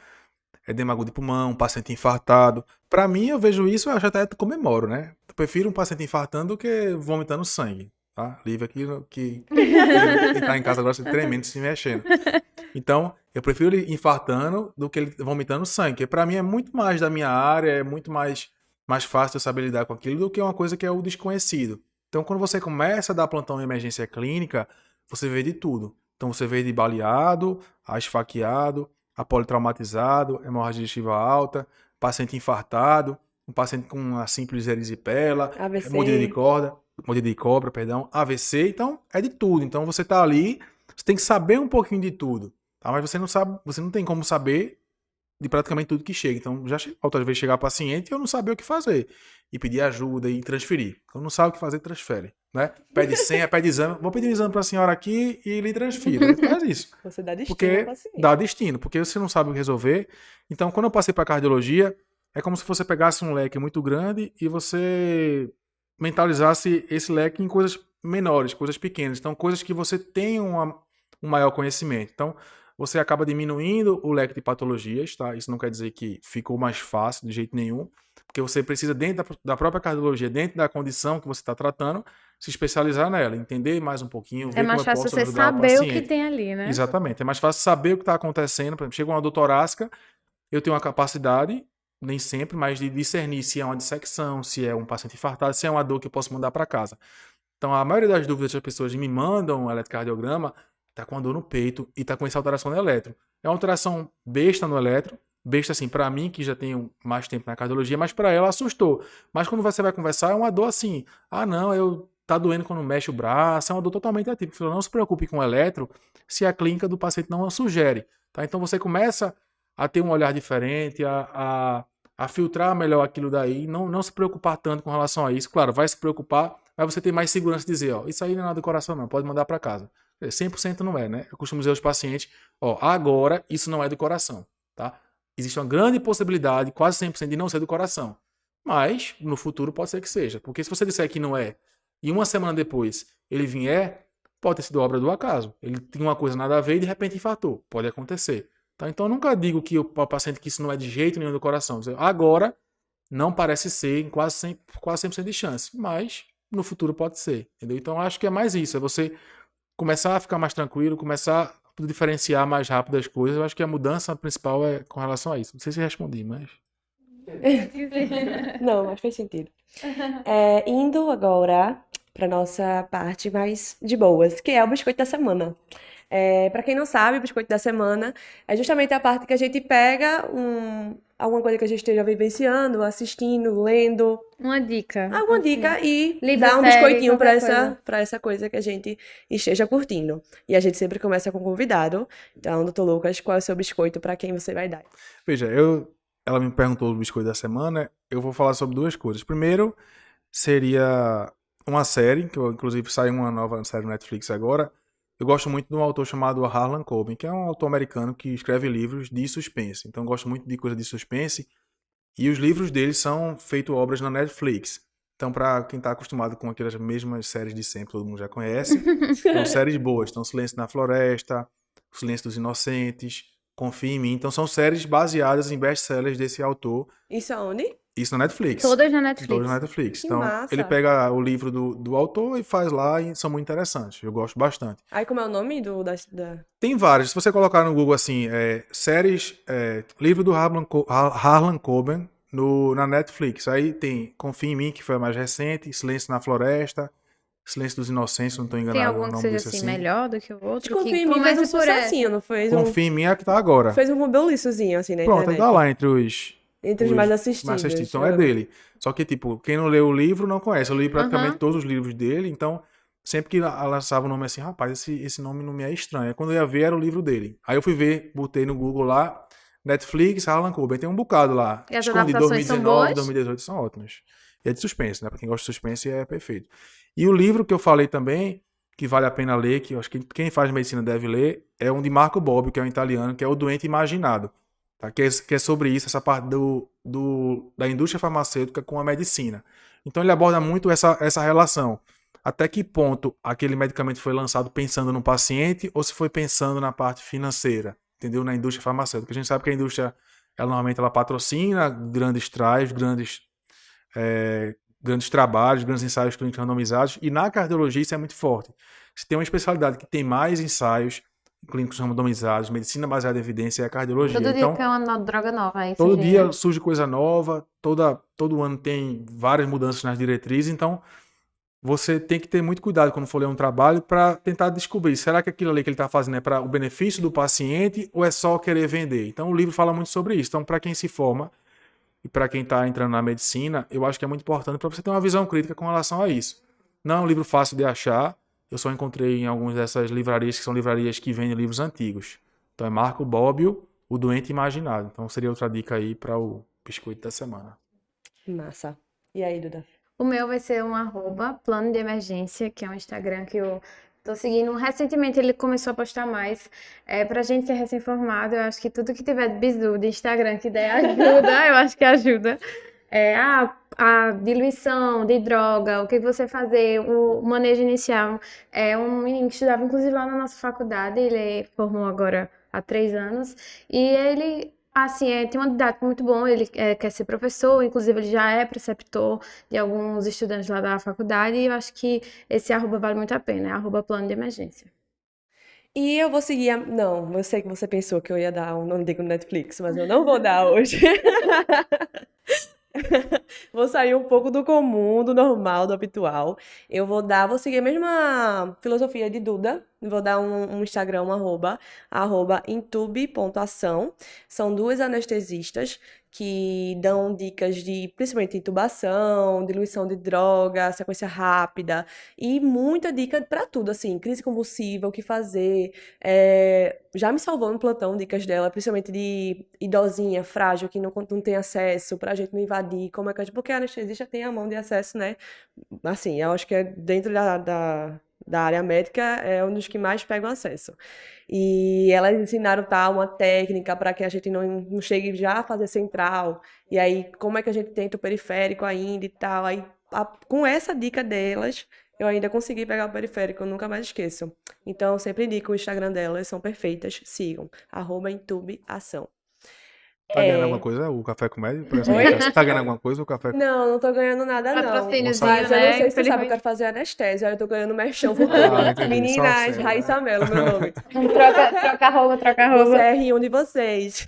[SPEAKER 3] edema agudo de pulmão, paciente infartado. Pra mim, eu vejo isso, eu acho até comemoro, né? Eu prefiro um paciente infartando do que vomitando sangue, tá? Livre aqui, que ele tá em casa agora tremendo, se mexendo. Então, eu prefiro ele infartando do que ele vomitando sangue, que pra mim é muito mais da minha área, é muito mais fácil eu saber lidar com aquilo do que uma coisa que é o desconhecido. Então, quando você começa a dar plantão em emergência clínica, você vê de tudo. Então, você vê de baleado, a esfaqueado, a politraumatizado, hemorragia digestiva alta, paciente infartado, um paciente com uma simples erisipela, mordida de
[SPEAKER 1] AVC.
[SPEAKER 3] corda, mordida de cobra, perdão, AVC, então é de tudo. Então, você tá ali, você tem que saber um pouquinho de tudo, tá? Mas você não sabe, você não tem como saber de praticamente tudo que chega. Então, já outras vezes chegar paciente e eu não sabia o que fazer. E pedir ajuda e transferir. Quando não sabe o que fazer, transfere. Né? Pede senha, pede exame. Vou pedir um exame para a senhora aqui e lhe transfiro. Ele faz isso.
[SPEAKER 1] Você dá destino ao
[SPEAKER 3] Porque
[SPEAKER 1] paciente.
[SPEAKER 3] dá destino. Porque você não sabe o que resolver. Então, quando eu passei para cardiologia, é como se você pegasse um leque muito grande e você mentalizasse esse leque em coisas menores, coisas pequenas. Então, coisas que você tem um maior conhecimento. Então, você acaba diminuindo o leque de patologias, tá? Isso não quer dizer que ficou mais fácil de jeito nenhum, porque você precisa, dentro da própria cardiologia, dentro da condição que você está tratando, se especializar nela, entender mais um pouquinho, ver
[SPEAKER 2] É mais
[SPEAKER 3] como eu
[SPEAKER 2] fácil
[SPEAKER 3] posso
[SPEAKER 2] você
[SPEAKER 3] ajudar o
[SPEAKER 2] saber o que
[SPEAKER 3] paciente.
[SPEAKER 2] tem ali, né?
[SPEAKER 3] Exatamente. É mais fácil saber o que está acontecendo. Por exemplo, chega uma dor torácica, eu tenho uma capacidade, nem sempre, mas de discernir se é uma dissecção, se é um paciente infartado, se é uma dor que eu posso mandar para casa. Então, a maioria das dúvidas que as pessoas me mandam um eletrocardiograma tá com a dor no peito e tá com essa alteração no eletro. É uma alteração besta no eletro, besta assim, para mim, que já tenho mais tempo na cardiologia, mas para ela assustou. Mas quando você vai conversar, é uma dor assim, não, tá doendo quando mexe o braço, é uma dor totalmente atípica. Não se preocupe com o eletro se a clínica do paciente não a sugere, tá? Então você começa a ter um olhar diferente, a filtrar melhor aquilo daí, não se preocupar tanto com relação a isso. Claro, vai se preocupar, mas você tem mais segurança de dizer, isso aí não é nada do coração não, pode mandar para casa. 100% não é, né? Eu costumo dizer aos pacientes, agora isso não é do coração, tá? Existe uma grande possibilidade, quase 100% de não ser do coração. Mas, no futuro, pode ser que seja. Porque se você disser que não é, e uma semana depois ele vier, pode ter sido obra do acaso. Ele tinha uma coisa nada a ver e de repente infartou. Pode acontecer. Tá? Então, eu nunca digo que o paciente que isso não é de jeito nenhum do coração. Agora, não parece ser em quase 100% de chance. Mas, no futuro, pode ser. Entendeu? Então, eu acho que é mais isso. É você começar a ficar mais tranquilo, começar a diferenciar mais rápido as coisas. Eu acho que a mudança principal é com relação a isso. Não sei se respondi, mas...
[SPEAKER 1] Não, mas fez sentido. Indo agora para nossa parte mais de boas, que é o biscoito da semana. Para quem não sabe, o biscoito da semana é justamente a parte que a gente pega alguma coisa que a gente esteja vivenciando, assistindo, lendo,
[SPEAKER 2] Uma dica.
[SPEAKER 1] alguma
[SPEAKER 2] assim.
[SPEAKER 1] dica e
[SPEAKER 2] Livro,
[SPEAKER 1] dá um
[SPEAKER 2] série,
[SPEAKER 1] biscoitinho
[SPEAKER 2] qualquer coisa.
[SPEAKER 1] para essa coisa que a gente esteja curtindo. E a gente sempre começa com o convidado. Então, doutor Lucas, qual é o seu biscoito para quem você vai dar?
[SPEAKER 3] Veja, ela me perguntou do biscoito da semana, eu vou falar sobre duas coisas. Primeiro, seria uma série, inclusive saiu uma nova série no Netflix agora. Eu gosto muito de um autor chamado Harlan Coben, que é um autor americano que escreve livros de suspense. Então eu gosto muito de coisa de suspense. E os livros dele são feitos obras na Netflix. Então, para quem está acostumado com aquelas mesmas séries de sempre, todo mundo já conhece, são séries boas. Então, Silêncio na Floresta, O Silêncio dos Inocentes, Confia em Mim. Então, são séries baseadas em best-sellers desse autor.
[SPEAKER 1] Isso aonde?
[SPEAKER 3] Isso na Netflix.
[SPEAKER 2] Todas na Netflix.
[SPEAKER 3] Todas na Netflix.
[SPEAKER 1] Que
[SPEAKER 3] Então,
[SPEAKER 1] massa.
[SPEAKER 3] ele pega o livro do autor e faz lá e são muito interessantes. Eu gosto bastante.
[SPEAKER 1] Aí, como é o nome
[SPEAKER 3] Tem vários. Se você colocar no Google assim, séries, livro do Harlan Coben na Netflix. Aí tem Confia em Mim, que foi a mais recente, Silêncio na Floresta, Silêncio dos Inocentes, se não estou
[SPEAKER 2] Tem
[SPEAKER 3] enganado
[SPEAKER 2] algum
[SPEAKER 3] o
[SPEAKER 2] que
[SPEAKER 3] nome
[SPEAKER 2] seja
[SPEAKER 3] desse
[SPEAKER 2] assim melhor do que o outro?
[SPEAKER 1] Confia
[SPEAKER 2] Que
[SPEAKER 1] em Mim fez um
[SPEAKER 2] comece por essa.
[SPEAKER 1] sucessinho, não fez?
[SPEAKER 3] Confia em Mim é a que tá agora.
[SPEAKER 1] Fez um rebuliçozinho, assim, na
[SPEAKER 3] Pronto,
[SPEAKER 1] internet.
[SPEAKER 3] tá lá entre os
[SPEAKER 1] Mais assistidos.
[SPEAKER 3] Então é dele. Só que, tipo, quem não leu o livro não conhece. Eu li praticamente
[SPEAKER 2] Aham.
[SPEAKER 3] todos os livros dele, então sempre que lançava o nome assim, rapaz, esse nome não me é estranho. Aí quando eu ia ver, era o livro dele. Aí eu fui ver, botei no Google lá, Netflix, Harlan Coben. Tem um bocado lá.
[SPEAKER 2] E as
[SPEAKER 3] Esconde
[SPEAKER 2] adaptações são
[SPEAKER 3] 2019,
[SPEAKER 2] boas?
[SPEAKER 3] 2018 são ótimas. E é de suspense, né? Pra quem gosta de suspense é perfeito. E o livro que eu falei também, que vale a pena ler, que eu acho que quem faz medicina deve ler, é um de Marco Bobbio, que é um italiano, que é O Doente Imaginado. Tá? Que é sobre isso, essa parte da indústria farmacêutica com a medicina. Então ele aborda muito essa relação. Até que ponto aquele medicamento foi lançado pensando no paciente ou se foi pensando na parte financeira, entendeu? Na indústria farmacêutica. A gente sabe que a indústria, normalmente ela patrocina grandes trials, grandes trabalhos, grandes ensaios clínicos randomizados, e na cardiologia isso é muito forte. Se tem uma especialidade que tem mais ensaios clínicos randomizados, medicina baseada em evidência, é a cardiologia.
[SPEAKER 2] Todo dia
[SPEAKER 3] Então,
[SPEAKER 2] tem uma droga nova aí.
[SPEAKER 3] todo
[SPEAKER 2] surgindo.
[SPEAKER 3] dia surge coisa nova, todo ano tem várias mudanças nas diretrizes, então você tem que ter muito cuidado quando for ler um trabalho para tentar descobrir, será que aquilo ali que ele está fazendo é para o benefício do paciente ou é só querer vender? Então o livro fala muito sobre isso. Então para quem se forma e para quem está entrando na medicina, eu acho que é muito importante para você ter uma visão crítica com relação a isso. Não é um livro fácil de achar, eu só encontrei em algumas dessas livrarias que são livrarias que vendem livros antigos. Então é Marco Bobbio, O Doente Imaginado. Então seria outra dica aí para o biscoito da semana.
[SPEAKER 1] Massa. E aí, Duda?
[SPEAKER 2] O meu vai ser um @plano de emergência, que é um Instagram que eu tô seguindo. Recentemente ele começou a postar mais. Pra gente que é recém-formado, eu acho que tudo que tiver de bizu de Instagram que der ajuda, eu acho que ajuda. A diluição de droga, o que você fazer, o manejo inicial. É um menino que estudava, inclusive, lá na nossa faculdade, ele formou agora há 3 anos, e ele, assim, tem uma didática muito bom, ele quer ser professor, inclusive ele já é preceptor de alguns estudantes lá da faculdade, e eu acho que esse @ vale muito a pena, é @plano de emergência.
[SPEAKER 1] E eu vou seguir. Não, eu sei que você pensou que eu ia dar um nome no Netflix, mas eu não vou dar hoje. Vou sair um pouco do comum, do normal, do habitual. Vou seguir a mesma filosofia de Duda. Vou dar um Instagram, @ intube.ação. São 2 anestesistas que dão dicas de, principalmente, intubação, diluição de droga, sequência rápida e muita dica pra tudo, assim, crise convulsiva, o que fazer. Já me salvou no plantão dicas dela, principalmente de idosinha, frágil, que não tem acesso, pra gente não invadir, como é que porque a anestesista tem a mão de acesso, né? Assim, eu acho que é dentro da área médica é um dos que mais pegam acesso. E elas ensinaram uma técnica para que a gente não chegue já a fazer central. E aí, como é que a gente tenta o periférico ainda e tal. Aí, com essa dica delas, eu ainda consegui pegar o periférico, eu nunca mais esqueço. Então, eu sempre indico o Instagram delas, são perfeitas, sigam. @intubeação.
[SPEAKER 3] Tá ganhando alguma coisa o Café com Médio?
[SPEAKER 1] Oi?
[SPEAKER 3] Tá ganhando alguma coisa o Café com
[SPEAKER 1] Não tô ganhando nada, não.
[SPEAKER 2] Patrocíniozinho,
[SPEAKER 1] Mas eu não
[SPEAKER 2] né?
[SPEAKER 1] sei se você sabe, eu
[SPEAKER 2] Infelizmente.
[SPEAKER 1] quero fazer anestésia, aí eu tô ganhando merchan futuro.
[SPEAKER 3] entendi.
[SPEAKER 1] Meninas,
[SPEAKER 3] Só você.
[SPEAKER 1] Raíssa Mello, meu nome.
[SPEAKER 2] Troca roupa.
[SPEAKER 1] Você é R1 de vocês.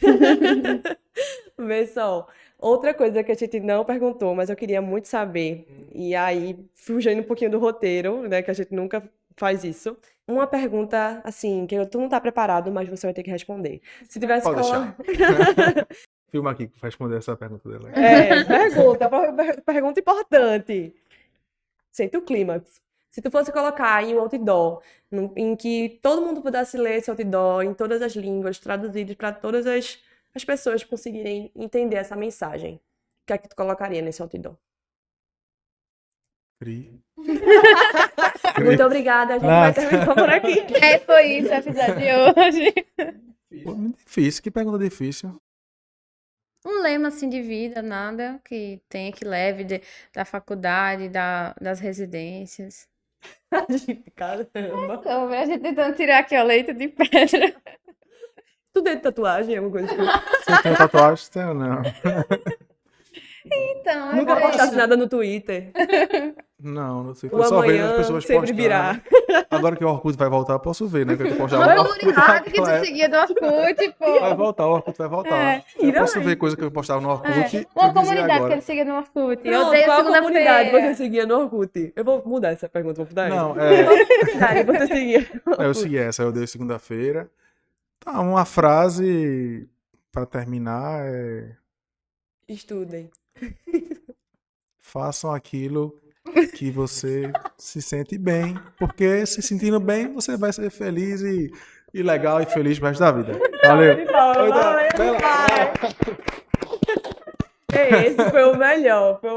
[SPEAKER 1] Vê só. Outra coisa que a gente não perguntou, mas eu queria muito saber, e aí, fugindo um pouquinho do roteiro, né, que a gente nunca faz isso. Uma pergunta, assim, que tu não tá preparado, mas você vai ter que responder. Se tivesse
[SPEAKER 3] Pode
[SPEAKER 1] colo-
[SPEAKER 3] deixar. Filma aqui pra responder essa pergunta dela.
[SPEAKER 1] pergunta importante. Sente o clímax. Se tu fosse colocar em um outdoor, em que todo mundo pudesse ler esse outdoor em todas as línguas, traduzido para todas as pessoas conseguirem entender essa mensagem, o que é que tu colocaria nesse outdoor?
[SPEAKER 3] Cri.
[SPEAKER 1] Muito obrigada, a gente vai terminar por aqui.
[SPEAKER 2] Foi isso o episódio de hoje.
[SPEAKER 3] Pô, muito difícil, que pergunta difícil.
[SPEAKER 2] Um lema assim de vida, nada que tenha que leve da faculdade, das residências.
[SPEAKER 1] Caramba.
[SPEAKER 2] Então, a gente tentando tirar aqui o leito de pedra.
[SPEAKER 1] Tu tem tatuagem, alguma coisa assim?
[SPEAKER 3] Você tem tatuagem? Tem ou não?
[SPEAKER 2] Então,
[SPEAKER 1] Nunca
[SPEAKER 2] é
[SPEAKER 1] postasse nada no Twitter.
[SPEAKER 3] Não sei.
[SPEAKER 1] O
[SPEAKER 3] Eu só vejo as
[SPEAKER 1] amanhã
[SPEAKER 3] pessoas
[SPEAKER 1] sempre
[SPEAKER 3] postando.
[SPEAKER 1] virá.
[SPEAKER 3] Agora que o Orkut vai voltar, eu posso ver, né? Que eu postava
[SPEAKER 2] uma
[SPEAKER 3] no Orkut
[SPEAKER 2] comunidade que tu
[SPEAKER 3] naquela época.
[SPEAKER 2] seguia do Orkut, pô.
[SPEAKER 3] Vai voltar, o Orkut vai voltar. Eu posso ver coisa que eu postava no Orkut.
[SPEAKER 2] É.
[SPEAKER 3] que eu
[SPEAKER 2] Uma
[SPEAKER 3] dizia
[SPEAKER 2] comunidade que
[SPEAKER 3] agora.
[SPEAKER 2] ele seguia no Orkut. Eu
[SPEAKER 1] Pronto,
[SPEAKER 2] odeio
[SPEAKER 1] qual comunidade você
[SPEAKER 2] segunda-feira.
[SPEAKER 1] seguia no Orkut? Eu vou mudar essa pergunta, vou mudar
[SPEAKER 3] Não,
[SPEAKER 1] essa. Qual comunidade você seguia no
[SPEAKER 3] eu
[SPEAKER 1] Orkut?
[SPEAKER 3] segui essa, eu dei segunda-feira. Tá, uma frase pra terminar é:
[SPEAKER 1] Estudem.
[SPEAKER 3] façam aquilo que você se sente bem, porque se sentindo bem, você vai ser feliz e legal e feliz pro resto da vida. Valeu.
[SPEAKER 1] Valeu,
[SPEAKER 3] Bela.
[SPEAKER 1] Esse foi o melhor, foi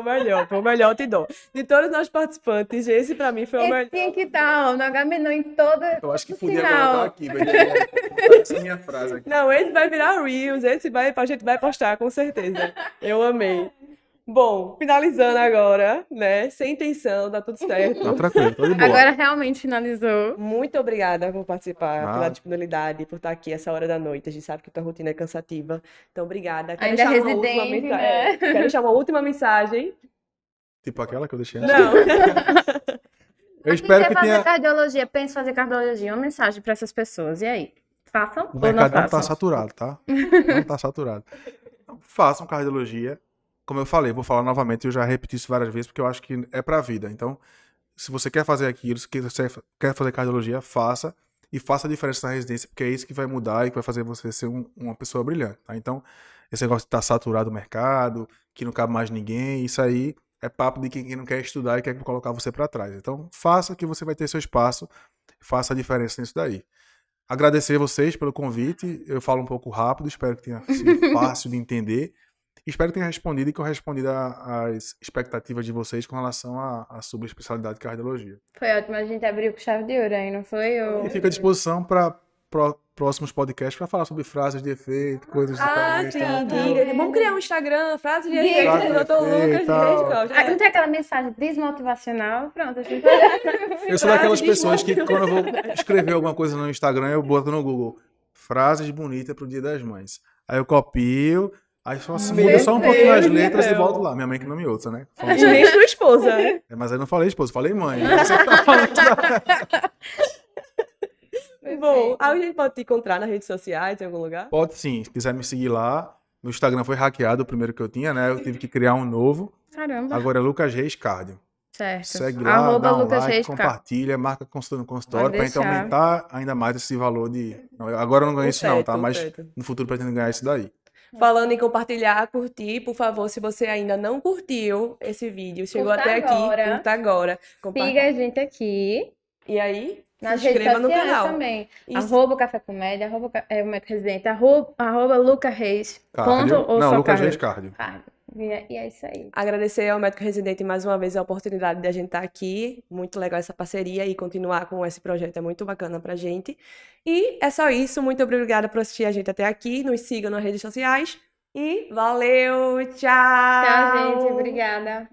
[SPEAKER 1] o melhor, te dou. De todos nós participantes, esse pra mim foi o
[SPEAKER 2] Esse
[SPEAKER 1] melhor.
[SPEAKER 2] tinha que estar no H-Menu em toda
[SPEAKER 3] Eu acho que
[SPEAKER 2] no
[SPEAKER 3] podia
[SPEAKER 2] final.
[SPEAKER 3] colocar aqui, velho. Essa é a minha frase aqui.
[SPEAKER 1] Não, esse vai virar Reels, a gente vai postar, com certeza. Eu amei. Bom, finalizando agora, né? Sem intenção, tá tudo certo.
[SPEAKER 3] Tá tranquilo, tô de boa.
[SPEAKER 2] Agora realmente finalizou.
[SPEAKER 1] Muito obrigada por participar, pela
[SPEAKER 3] Nada.
[SPEAKER 1] disponibilidade, por estar aqui essa hora da noite. A gente sabe que tua rotina é cansativa. Então, obrigada. Quero
[SPEAKER 2] Ainda
[SPEAKER 1] deixar uma última
[SPEAKER 2] residente,
[SPEAKER 1] mensa-
[SPEAKER 2] né?
[SPEAKER 1] Quero deixar uma última mensagem.
[SPEAKER 3] Tipo aquela que eu deixei antes.
[SPEAKER 1] Não.
[SPEAKER 3] Eu espero
[SPEAKER 2] Quer
[SPEAKER 3] que
[SPEAKER 2] fazer
[SPEAKER 3] tenha.
[SPEAKER 2] cardiologia, pensa em fazer cardiologia. Uma mensagem para essas pessoas. E aí? Façam
[SPEAKER 3] O
[SPEAKER 2] ou não
[SPEAKER 3] mercado não tá
[SPEAKER 2] façam?
[SPEAKER 3] saturado, tá? Não tá saturado. Então, façam cardiologia. Como eu falei, vou falar novamente, eu já repeti isso várias vezes, porque eu acho que é pra vida. Então, se você quer fazer aquilo, se você quer fazer cardiologia, faça. E faça a diferença na residência, porque é isso que vai mudar e que vai fazer você ser uma pessoa brilhante, tá? Então, esse negócio de estar saturado o mercado, que não cabe mais ninguém, isso aí é papo de quem não quer estudar e quer colocar você pra trás. Então, faça que você vai ter seu espaço, faça a diferença nisso daí. Agradecer vocês pelo convite. Eu falo um pouco rápido, espero que tenha sido fácil de entender. Espero que tenha respondido e que eu responda às expectativas de vocês com relação à subespecialidade de cardiologia.
[SPEAKER 2] Foi ótimo, a gente abriu com chave de ouro aí, não foi?
[SPEAKER 3] E fico à disposição para próximos podcasts para falar sobre frases de efeito, coisas diferentes.
[SPEAKER 1] Sim,
[SPEAKER 3] tá?
[SPEAKER 1] diga. Vamos criar um Instagram, frase de
[SPEAKER 2] Diga.
[SPEAKER 1] efeito do Dr. Lucas de
[SPEAKER 3] Tal.
[SPEAKER 1] Reis Costa.
[SPEAKER 2] Ah, não tem aquela mensagem desmotivacional? Pronto, a gente
[SPEAKER 3] Eu sou daquelas pessoas que quando eu vou escrever alguma coisa no Instagram, eu boto no Google frases bonitas pro Dia das Mães. Aí eu copio, aí só muda só um pouquinho as letras e
[SPEAKER 1] Deus.
[SPEAKER 3] volto lá. Minha mãe que não me ouça, né? Falando
[SPEAKER 1] E nem sua esposa, né?
[SPEAKER 3] mas aí não falei esposa, falei mãe. Você tá falando
[SPEAKER 1] Bom, a gente pode te encontrar nas redes sociais, em algum lugar?
[SPEAKER 3] Pode sim, se quiser me seguir lá. Meu Instagram foi hackeado, o primeiro que eu tinha, né? Eu tive que criar um novo.
[SPEAKER 2] Caramba.
[SPEAKER 3] Agora é Lucas Reis Cardio.
[SPEAKER 2] Certo.
[SPEAKER 3] Segue lá,
[SPEAKER 2] Arroba
[SPEAKER 3] dá um
[SPEAKER 2] Lucas
[SPEAKER 3] like,
[SPEAKER 2] Reis
[SPEAKER 3] compartilha, marca consulta no consultório
[SPEAKER 2] Pode
[SPEAKER 3] pra gente
[SPEAKER 2] deixar.
[SPEAKER 3] aumentar ainda mais esse valor de... Não, agora eu não ganho isso não, tá? Mas
[SPEAKER 1] Certo.
[SPEAKER 3] no futuro pretendo ganhar isso daí.
[SPEAKER 1] Falando em compartilhar, curtir, por favor, se você ainda não curtiu esse vídeo, chegou
[SPEAKER 2] Curta
[SPEAKER 1] até aqui,
[SPEAKER 2] agora.
[SPEAKER 1] curta agora.
[SPEAKER 2] Siga a gente aqui
[SPEAKER 1] E aí,
[SPEAKER 2] nas
[SPEAKER 1] se
[SPEAKER 2] redes
[SPEAKER 1] inscreva no
[SPEAKER 2] sociais
[SPEAKER 1] canal.
[SPEAKER 2] também.
[SPEAKER 1] Isso.
[SPEAKER 2] Arroba Café Comédia, arroba o Médico Residente, arroba Lucas Reis.
[SPEAKER 3] Cardio.
[SPEAKER 2] Ponto ou
[SPEAKER 3] Não,
[SPEAKER 2] só
[SPEAKER 3] Lucas
[SPEAKER 2] cardio?
[SPEAKER 3] Reis Cardio.
[SPEAKER 2] Cardio. E é isso aí.
[SPEAKER 1] Agradecer ao Médico Residente mais uma vez a oportunidade de a gente estar aqui. Muito legal essa parceria e continuar com esse projeto é muito bacana pra gente. E é só isso. Muito obrigada por assistir a gente até aqui. Nos sigam nas redes sociais. E valeu, tchau!
[SPEAKER 2] Tchau, gente. Obrigada.